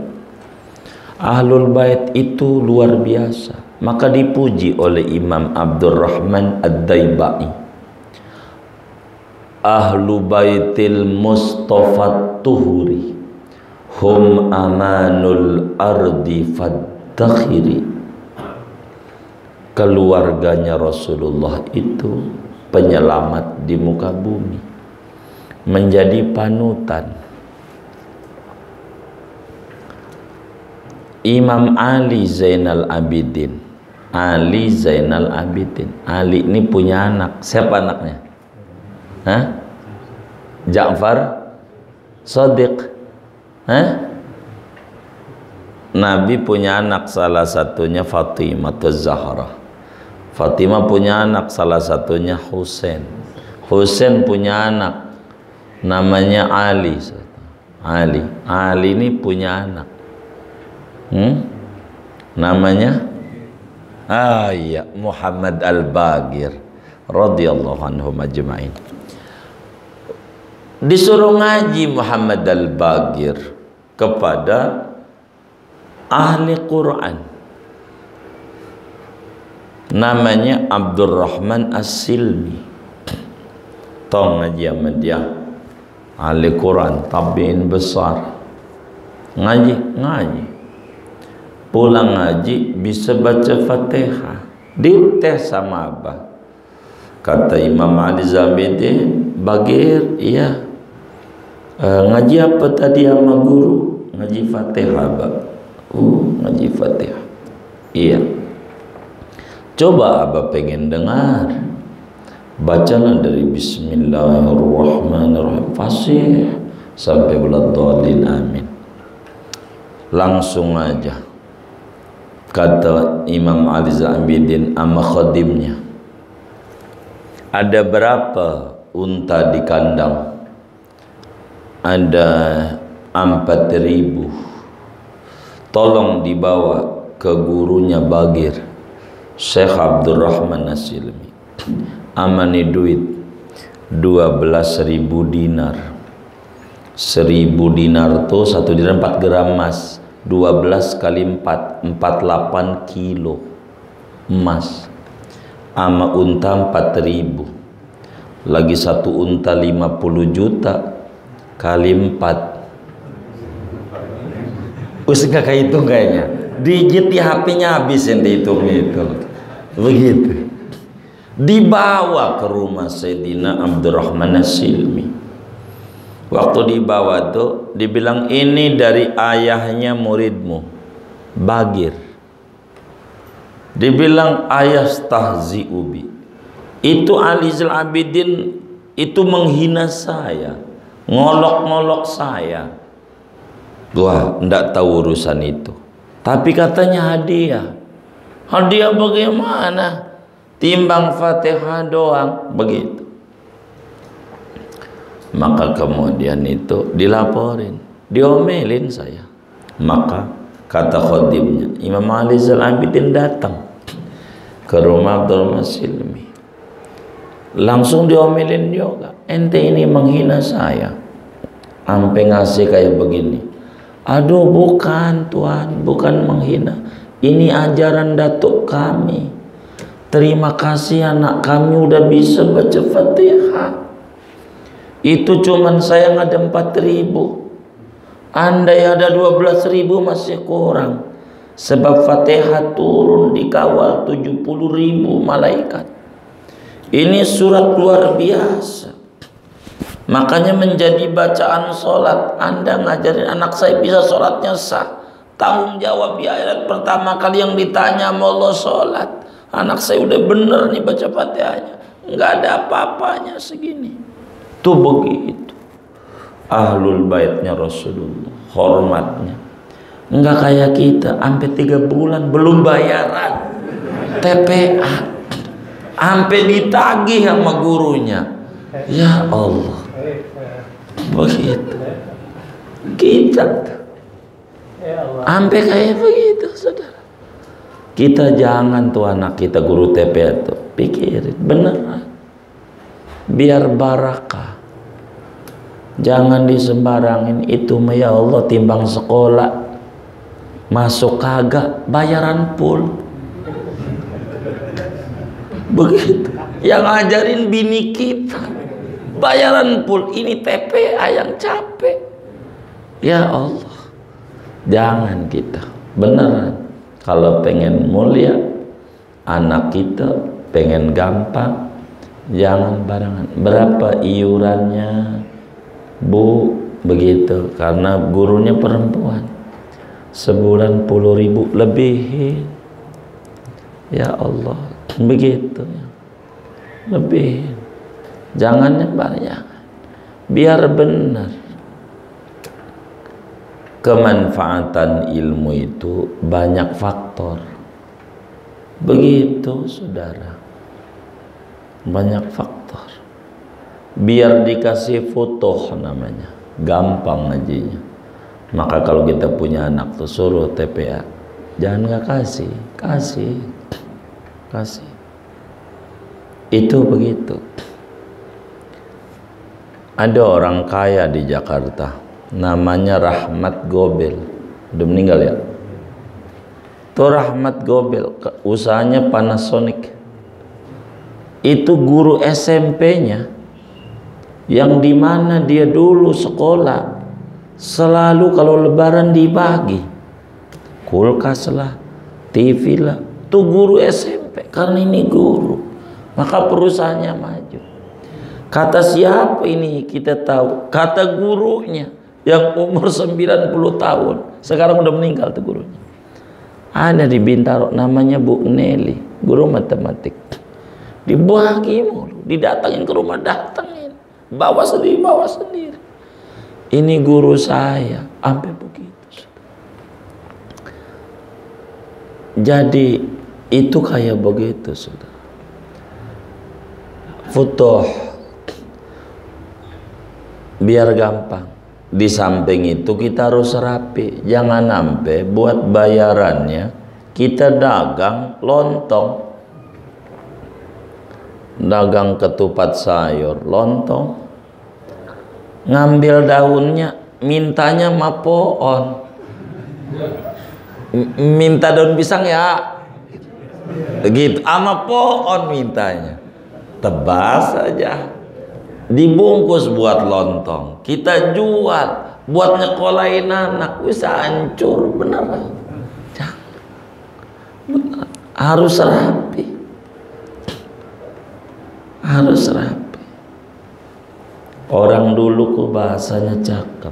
S1: Ahlul Bait itu luar biasa. Maka dipuji oleh Imam Abdurrahman Ad-Daibai. Ahlu Baitil Mustafa Tuhuri hum amanul ardi faddakhiri. Keluarganya Rasulullah itu penyelamat di muka bumi, menjadi panutan. Imam Ali Zainal Abidin. Ali Zainal Abidin. Ali ini punya anak. Siapa anaknya? Hah? Ja'far Shadiq. Hah? Nabi punya anak, salah satunya Fatimah Zahra. Fatimah punya anak, salah satunya Husain. Husain punya anak, namanya Ali. Ali ini punya anak, namanya iya, Muhammad Al-Baqir radhiyallahu anhum ajma'in. Disuruh ngaji Muhammad Al-Baqir kepada ahli Quran, namanya Abdurrahman As-Silmi. Tong ngaji sama dia, ahli Quran, tabi'in besar. Ngaji pulang ngaji bisa baca Fatihah, dites sama abah. Kata Imam Ali Zabidin, Bagir, iya, ngaji apa tadi sama guru? Ngaji Fatihah, Abah. Ngaji Fatihah. Iya. Coba abah pengen dengar, bacalah dari Bismillahirrahmanirrahim fasih sampai waladhdallin amin. Langsung aja kata Imam Ali Zabidin sama khadimnya, ada berapa unta di kandang? Ada 4.000. Tolong dibawa ke gurunya Bagir, Syekh Abdurrahman As-Silmi. Amani duit 12.000 dinar. 1.000 dinar tuh 1 dinar 4 gram emas. 12 kali 4, 48 kilo emas. Ama unta 4.000. Lagi satu unta 50 juta kali 4. Enggak kayak itu kayaknya. Digit di HP-nya habis yang dihitungnya itu. Begitu. Dibawa ke rumah Sayyidina Abdurrahman As-Silmi. Waktu dibawa tuh dibilang ini dari ayahnya muridmu Bagir. Dibilang ayah stahzi'u bi. Itu Ali Zainal Abidin itu menghina saya, ngolok-ngolok saya. Gua enggak tahu urusan itu. Tapi katanya hadiah. Hadiah bagaimana? Timbang Fatihah doang, begitu. Maka kemudian itu dilaporin, diomelin saya. Maka kata khadimnya, Imam Ali Zainal Abidin datang ke rumah Abdurrahman As-Silmi. Langsung diomelin juga. Ente ini menghina saya, sampai ngasih kayak begini. Aduh, bukan Tuhan, bukan menghina. Ini ajaran datuk kami. Terima kasih anak kami udah bisa baca Fatihah. Itu cuman saya ada 4.000. Andai ada 12.000 masih kurang. Sebab Fatihah turun dikawal 70.000 malaikat. Ini surat luar biasa. Makanya menjadi bacaan sholat. Anda ngajarin anak saya bisa sholatnya sah. Tanggung jawab di akhirat pertama kali yang ditanya sama Allah sholat. Anak saya udah bener nih baca Fatihahnya. Nggak ada apa-apanya segini. Tuh begitu. Ahlul baitnya Rasulullah. Hormatnya. Nggak kayak kita. Sampai 3 bulan belum bayaran. TPA. Sampai ditagih sama gurunya. Ya Allah. Begitu kita sampai kayak begitu, saudara. Kita jangan tuh anak kita guru TPA tuh pikirin beneran biar barakah, jangan disembarangin. Itu ya Allah, timbang sekolah masuk kagak bayaran full. Begitu yang ngajarin bini kita bayaran full. Ini TPA yang capek. Ya Allah, jangan kita beneran. Kalau pengen mulia anak kita, pengen gampang, jangan barengan. Berapa iurannya Bu? Begitu. Karena gurunya perempuan, sebulan 10.000 lebih. Ya Allah, begitu. Lebih. Jangan sembarangan, biar benar. Kemanfaatan ilmu itu banyak faktor. Begitu saudara, banyak faktor. Biar dikasih foto namanya, gampang ngajinya. Maka kalau kita punya anak tuh suruh TPA, jangan nggak kasih. Itu begitu. Ada orang kaya di Jakarta, namanya Rahmat Gobel, udah meninggal ya. Tuh Rahmat Gobel, usahanya Panasonic. Itu guru SMP-nya, yang dimana dia dulu sekolah selalu kalau lebaran dibagi kulkas lah, TV lah. Tuh guru SMP, karena ini guru, maka perusahaannya maju. Kata siapa ini kita tahu, kata gurunya yang umur 90 tahun, sekarang udah meninggal tuh gurunya. Ada di Bintaro, namanya Bu Nelly, guru matematik. Dibagi mulu, didatangin ke rumah, datangin, bawa sendiri. Ini guru saya, sampai begitu. Jadi itu kayak begitu, saudara. Futuh biar gampang. Di samping itu kita harus rapi, jangan sampai buat bayarannya kita dagang lontong, dagang ketupat sayur, lontong, ngambil daunnya mintanya mapoon, minta daun pisang ya, begitu, ama pohon mintanya, tebas saja. Dibungkus buat lontong, kita jual buat nyekolahin anak, bisa hancur beneran. Bener. Harus rapi, Orang dulu kok bahasanya cakep.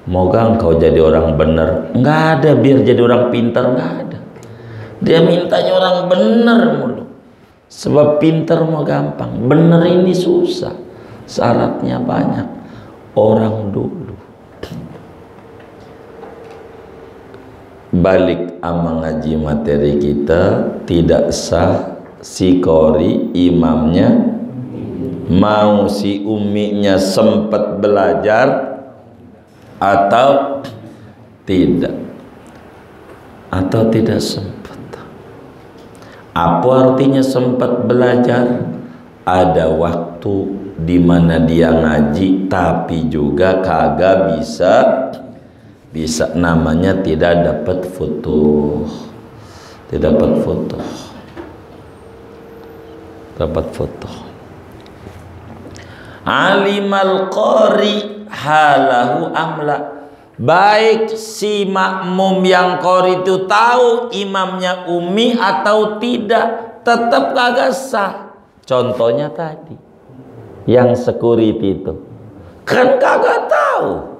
S1: Moga engkau jadi orang bener. Nggak ada biar jadi orang pintar, nggak ada. Dia mintanya orang bener mulu. Sebab pintar mau gampang, bener ini susah, syaratnya banyak. Orang dulu balik ama ngaji materi kita, tidak sah si qori imamnya mau si uminya sempat belajar atau tidak, sempat. Apa artinya sempat belajar? Ada waktu di mana dia ngaji tapi juga kagak bisa namanya tidak dapat foto. Alimal qari halahu amla. Baik si makmum yang qori itu tahu imamnya umi atau tidak, tetap kagak sah. Contohnya tadi yang security itu kan kagak tahu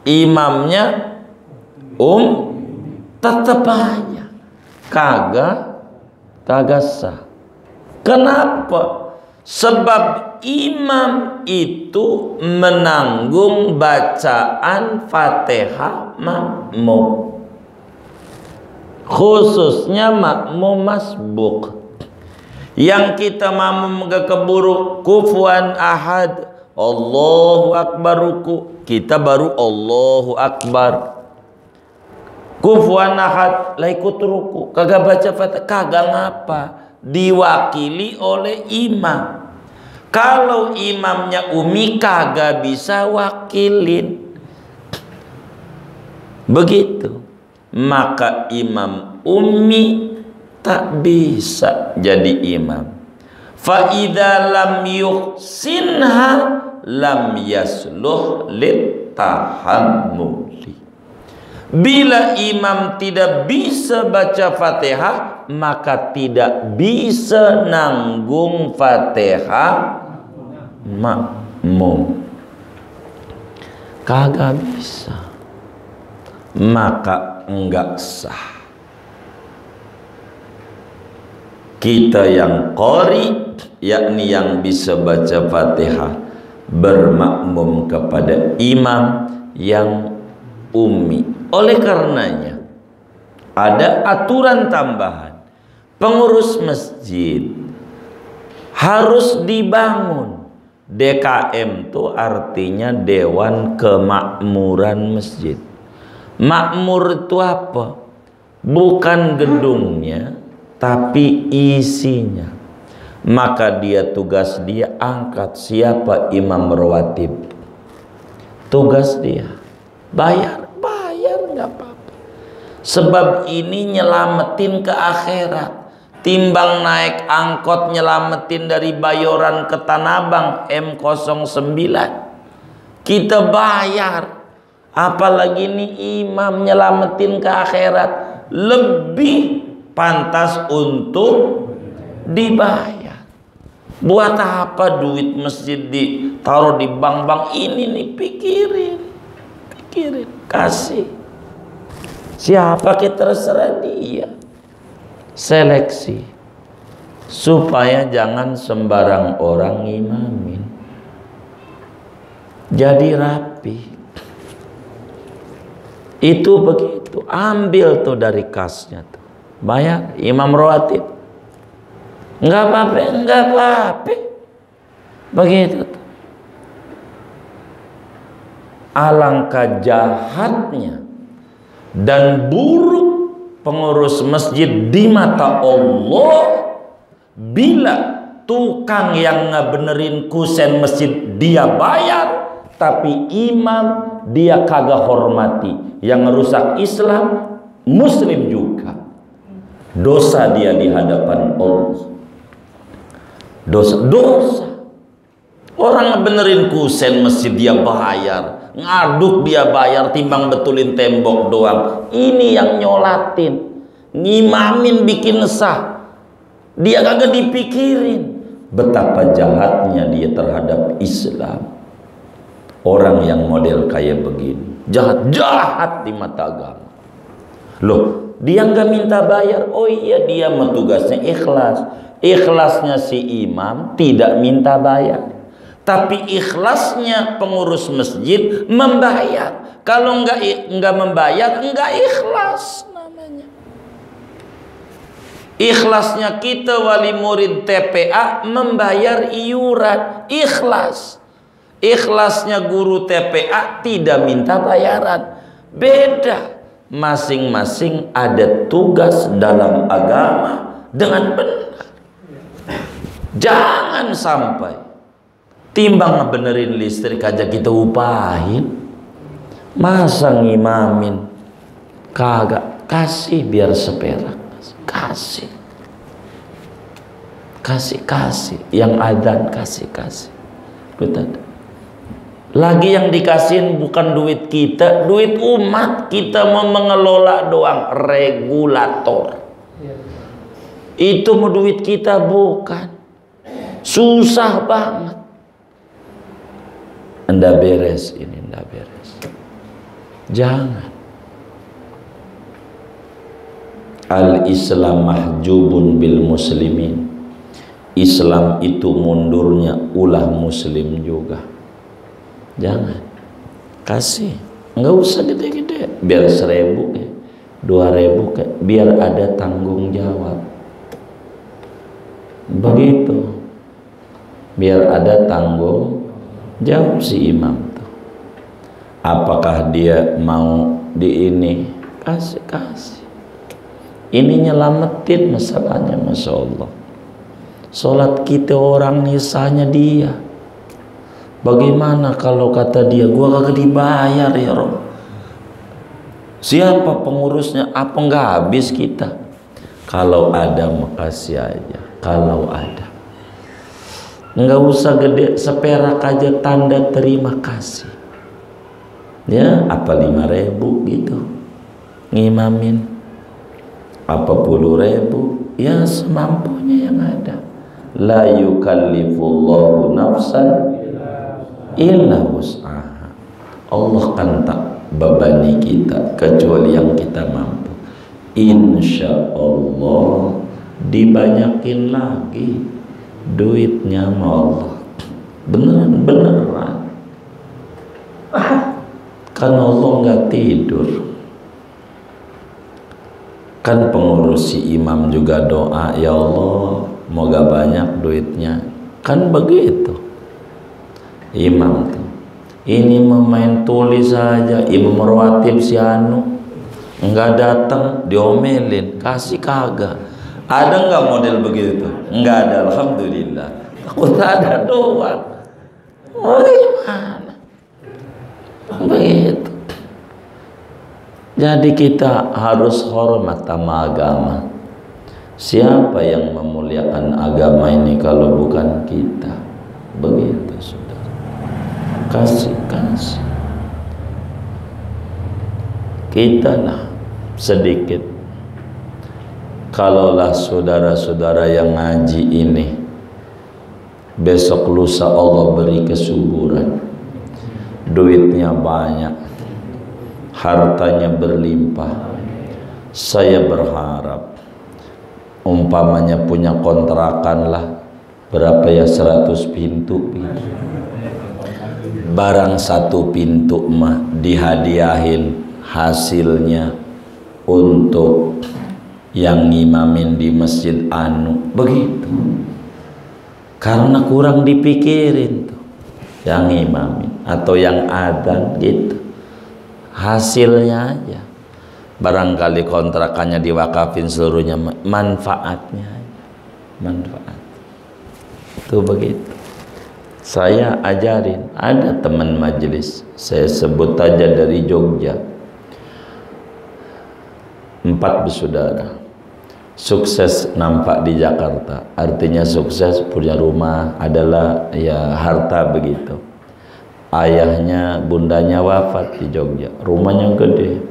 S1: imamnya tetap aja kagak sah. Kenapa? Sebab imam itu menanggung bacaan Fatihah makmum, khususnya makmum masbuk. Yang kita mampu keburu kufuan ahad, Allahu Akbar ruku, kita baru Allahu Akbar. Kufuan ahad lah ikut ruku, kagak baca Fatihah, kagak ngapa, diwakili oleh imam. Kalau imamnya umi kagak bisa wakilin, begitu, maka imam umi tak bisa jadi imam. Fa idza lam yuhsinha lam yasluh lit tahammuli. Bila imam tidak bisa baca Fatihah, maka tidak bisa nanggung Fatihah makmum, kagak bisa, maka enggak sah. kita yang qari, yakni yang bisa baca Fatihah, bermakmum kepada imam yang ummi. Oleh karenanya ada aturan tambahan, pengurus masjid harus dibangun. DKM itu artinya Dewan Kemakmuran Masjid. Makmur itu apa? Bukan gedungnya, tapi isinya. Maka tugas dia angkat siapa imam rawatib. Tugas dia bayar nggak apa-apa. Sebab ini nyelamatin ke akhirat. Timbang naik angkot nyelamatin dari Bayoran ke Tanah Abang M09, kita bayar. Apalagi ini imam nyelamatin ke akhirat, lebih pantas untuk dibayar. Buat apa duit masjid ditaruh di bank-bank ini nih? Pikirin, kasih. Siapa kita terserah dia. Seleksi supaya jangan sembarang orang imamin. Jadi rapi. Itu begitu. Ambil tuh dari kasnya tuh. Bayar imam rawatib. Enggak apa-apa. Begitu tuh. Alangkah jahatnya dan buruk pengurus masjid di mata Allah bila tukang yang ngebenerin kusen masjid dia bayar, tapi imam dia kagak hormati. Yang ngerusak Islam muslim juga. Dosa dia di hadapan Allah. Dosa. Orang ngebenerin kusen masjid dia bayar, ngaduk dia bayar, timbang betulin tembok doang. Ini yang nyolatin, ngimamin bikin sah, dia kagak dipikirin betapa jahatnya dia terhadap Islam. Orang yang model kayak begini jahat di mata agama. Loh, dia nggak minta bayar. Oh iya, dia mah tugasnya ikhlas. Ikhlasnya si imam tidak minta bayar, tapi ikhlasnya pengurus masjid membayar. Kalau nggak membayar, nggak ikhlas namanya. Ikhlasnya kita wali murid TPA membayar iuran, ikhlas. Ikhlasnya guru TPA tidak minta bayaran. Beda. Masing-masing ada tugas dalam agama dengan benar. Jangan sampai timbang ngebenerin listrik aja kita upahin. Masa ngimamin kagak? Kasih biar seperak. Kasih. Yang adzan kasih. Betul. Lagi yang dikasihin bukan duit kita, duit umat. Kita mau mengelola doang, regulator. Itu mau duit kita bukan. Susah banget. Ndak beres ini, ndak beres. Jangan. Al-Islam mahjubun bil muslimin. Islam itu mundurnya ulah muslim juga. Jangan. Kasih. Enggak usah gede-gede. Biar 1.000 ya, 2.000 ya, biar ada tanggung jawab. Begitu. Biar ada tanggung jawab si imam tuh. Apakah dia mau di ini? Kasih. Ini nyelamatin masalahnya, Masya Allah. Sholat kita orang nisanya dia. Bagaimana kalau kata dia, gua kagak dibayar ya Rob? Siapa pengurusnya? Apa nggak habis kita? Kalau ada makasih aja. Kalau ada, nggak usah gede, seperak aja tanda terima kasih. Ya, apa 5.000 gitu ngimamin, apa 10.000, ya semampunya yang ada. La yukallifullahu nafsan illa wus'aha. Allah kan tak bebani kita kecuali yang kita mampu. Insya Allah dibanyakin lagi duitnya sama Allah. Beneran kan Allah nggak tidur. Kan pengurus si imam juga doa, ya Allah moga banyak duitnya. Kan begitu imam tuh. Ini memain tulis saja, imam rawatib si anu nggak datang diomelin, kasih kagak. Ada nggak model begitu? Nggak ada, alhamdulillah. Takut ada doang. Bagaimana? Begitu. Jadi kita harus hormat sama agama. Siapa yang memuliakan agama ini kalau bukan kita? Begitu, saudara. Kasih. Kita lah sedikit. Kalaulah saudara-saudara yang ngaji ini besok lusa Allah beri kesuburan, duitnya banyak, hartanya berlimpah, saya berharap umpamanya punya kontrakan lah berapa ya, 100 pintu, barang satu pintu mah dihadiahin hasilnya untuk yang ngimamin di masjid anu, begitu. Karena kurang dipikirin tuh yang ngimamin atau yang adzan gitu, hasilnya aja. Barangkali kontrakannya diwakafin seluruhnya, manfaatnya aja. Manfaat itu begitu. Saya ajarin, ada teman majelis, saya sebut aja dari Jogja, 4 bersaudara, sukses nampak di Jakarta. Artinya sukses, punya rumah, adalah ya harta begitu. Ayahnya, bundanya wafat di Jogja, rumahnya gede.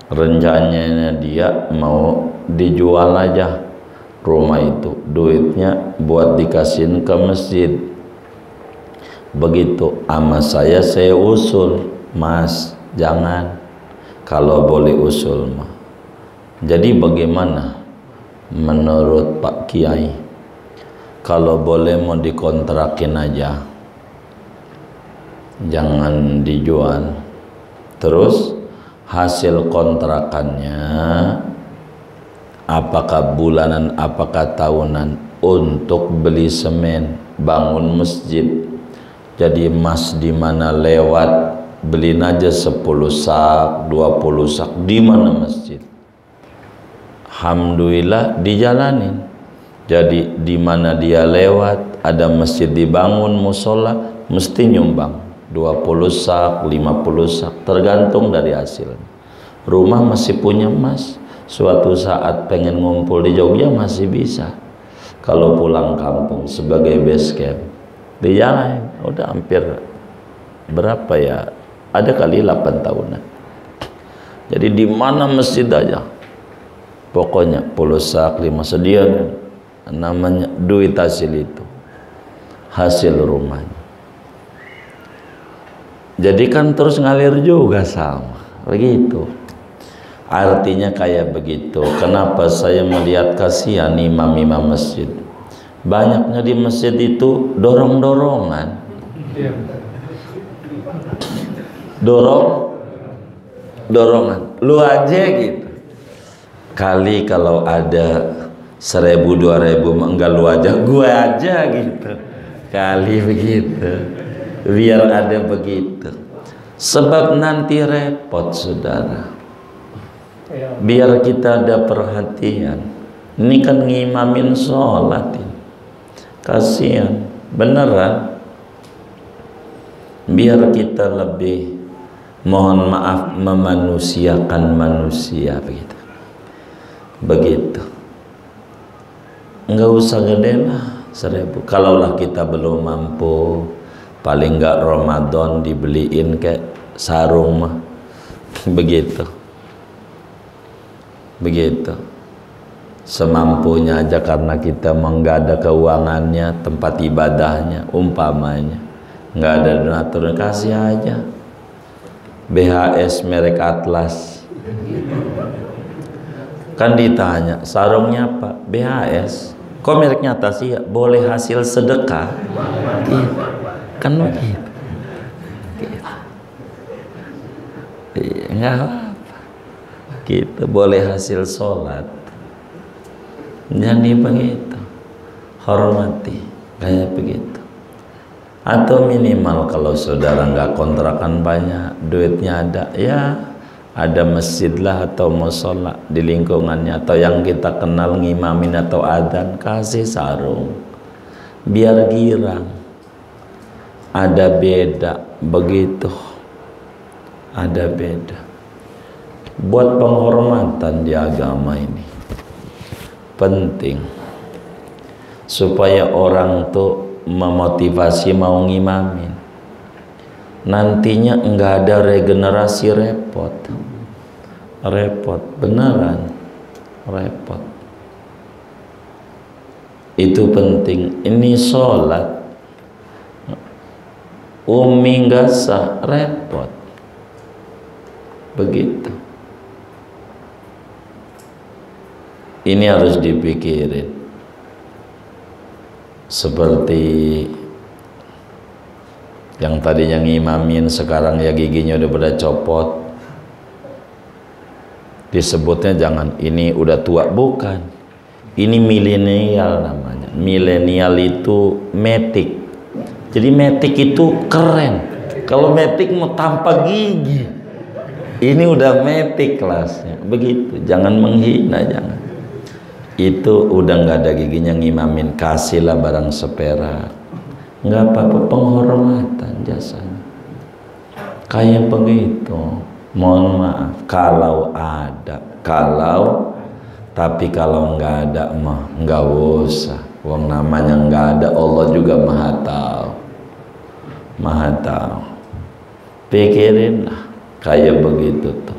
S1: Rencananya dia mau dijual aja rumah itu, duitnya buat dikasihin ke masjid. Begitu ama saya usul, Mas jangan, kalau boleh usul mah. Jadi bagaimana menurut Pak Kiai, kalau boleh mau dikontrakin aja, jangan dijual. Terus hasil kontrakannya apakah bulanan apakah tahunan untuk beli semen, bangun masjid. Jadi Mas di mana lewat beliin aja 10 sak, 20 sak, di mana masjid. Alhamdulillah dijalanin. Jadi di mana dia lewat ada masjid dibangun, musola, mesti nyumbang 20 sak, 50 sak, tergantung dari hasilnya. Rumah masih punya Mas, suatu saat pengen ngumpul di Jogja masih bisa. Kalau pulang kampung sebagai base camp di jalan, udah hampir berapa ya, ada kali 8 tahunan. Jadi di mana masjid aja, pokoknya 10 sak, 5 sedia, namanya duit hasil itu, hasil rumahnya. Jadi kan terus ngalir juga sama begitu. Artinya kayak begitu. Kenapa saya melihat kasihan imam-imam masjid, banyaknya di masjid itu dorong-dorongan, dorongan, lu aja gitu. Kali kalau ada 1000, 2000 enggak lu aja, gua aja gitu. Kali begitu, biar ada begitu. Sebab nanti repot saudara. Biar kita ada perhatian. Ini kan ngimamin sholat, kasihan beneran. Biar kita lebih, mohon maaf, memanusiakan manusia begitu. Begitu. Enggak usah gede lah 1000. Kalaulah kita belum mampu, paling enggak Ramadan dibeliin kayak sarung mah. Begitu. Begitu. Semampunya aja, karena kita enggak ada keuangannya, tempat ibadahnya umpamanya enggak ada donatur, kasih aja BHS merek Atlas. Kan ditanya, sarungnya apa? BHS. Kok mereknya Tasya? Boleh hasil sedekah? Gitu. Kan begitu. Gitu. Enggak apa-apa. Gitu, boleh hasil sholat. Jadi begitu. Hormati, kayak begitu. Atau minimal kalau saudara nggak kontrakan banyak, duitnya ada, ya ada masjid lah atau musola di lingkungannya, atau yang kita kenal ngimamin atau adzan, kasih sarung biar girang. Ada beda begitu, ada beda. Buat penghormatan di agama ini penting supaya orang tuh memotivasi mau ngimamin. Nantinya enggak ada regenerasi, repot. Repot, beneran repot. Itu penting. Ini sholat umi nggak sah, repot. Begitu. Ini harus dipikirin. Seperti yang tadinya ngimamin, sekarang ya giginya udah pada copot. Disebutnya jangan ini udah tua, bukan. Ini milenial namanya. Milenial itu metik. Jadi metik itu keren. Kalau metik mau tanpa gigi, ini udah metik kelasnya. Begitu. Jangan menghina, jangan. Itu udah nggak ada giginya ngimamin, kasihlah barang seperak. Nggak apa-apa, penghormatan jasanya. Kayak begitu. Mohon maaf kalau ada, tapi kalau nggak ada mah nggak usah. Wong namanya nggak ada, Allah juga maha tahu. Maha tahu. Pikirin lah kayak begitu tuh.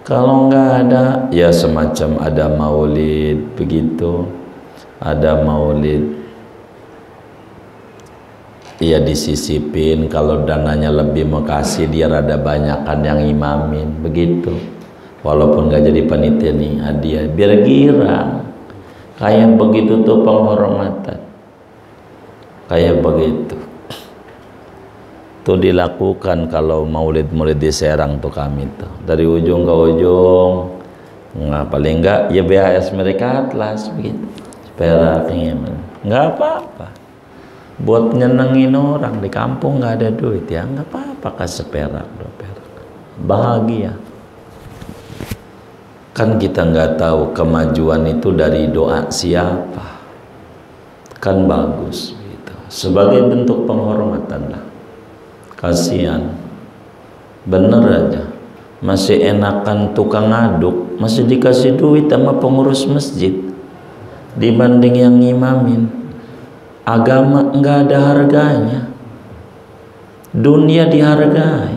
S1: Kalau nggak ada, ya semacam ada maulid begitu, ada maulid, ya disisipin. Kalau dananya lebih mau kasih, dia rada banyakan yang imamin begitu. Walaupun nggak jadi panitia nih hadiah, biar girang. Kayak begitu tuh penghormatan. Kayak begitu. Itu dilakukan kalau maulid-maulid di Serang tuh kami tuh, dari ujung ke ujung. Nggak, paling enggak ya BHS mereka Atlas begitu, perak nggak apa-apa. Buat nyenengin orang di kampung nggak ada duit, ya nggak apa-apa, kasih perak, 2 perak, bahagia. Kan kita nggak tahu kemajuan itu dari doa siapa, kan bagus gitu. Sebagai bentuk penghormatan lah. Kasihan, bener aja masih enakan tukang ngaduk, masih dikasih duit sama pengurus masjid dibanding yang ngimamin. Agama nggak ada harganya, dunia dihargai.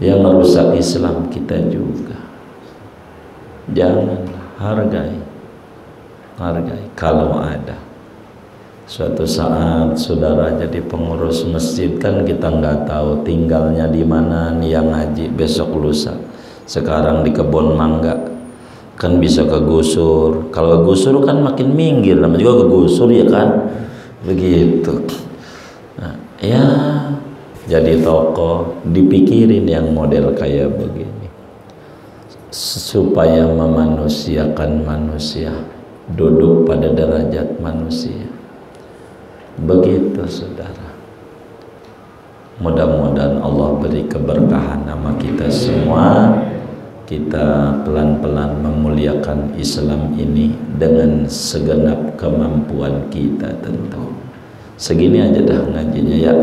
S1: Yang merusak Islam kita juga. Janganlah, hargai kalau ada. Suatu saat saudara jadi pengurus masjid, kan kita nggak tahu tinggalnya di mana nih yang ngaji besok lusa. Sekarang di kebun mangga, kan bisa kegusur. Kalau kegusur kan makin minggir, namanya juga kegusur ya kan, begitu. Nah, ya jadi tokoh, dipikirin yang model kayak begini supaya memanusiakan manusia, duduk pada derajat manusia. Begitu saudara. Mudah-mudahan Allah beri keberkahan nama kita semua. Kita pelan-pelan memuliakan Islam ini dengan segenap kemampuan kita tentu. Segini aja dah ngajinya ya.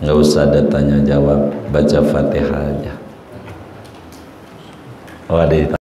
S1: Nggak usah ada tanya jawab, baca Fatihah aja.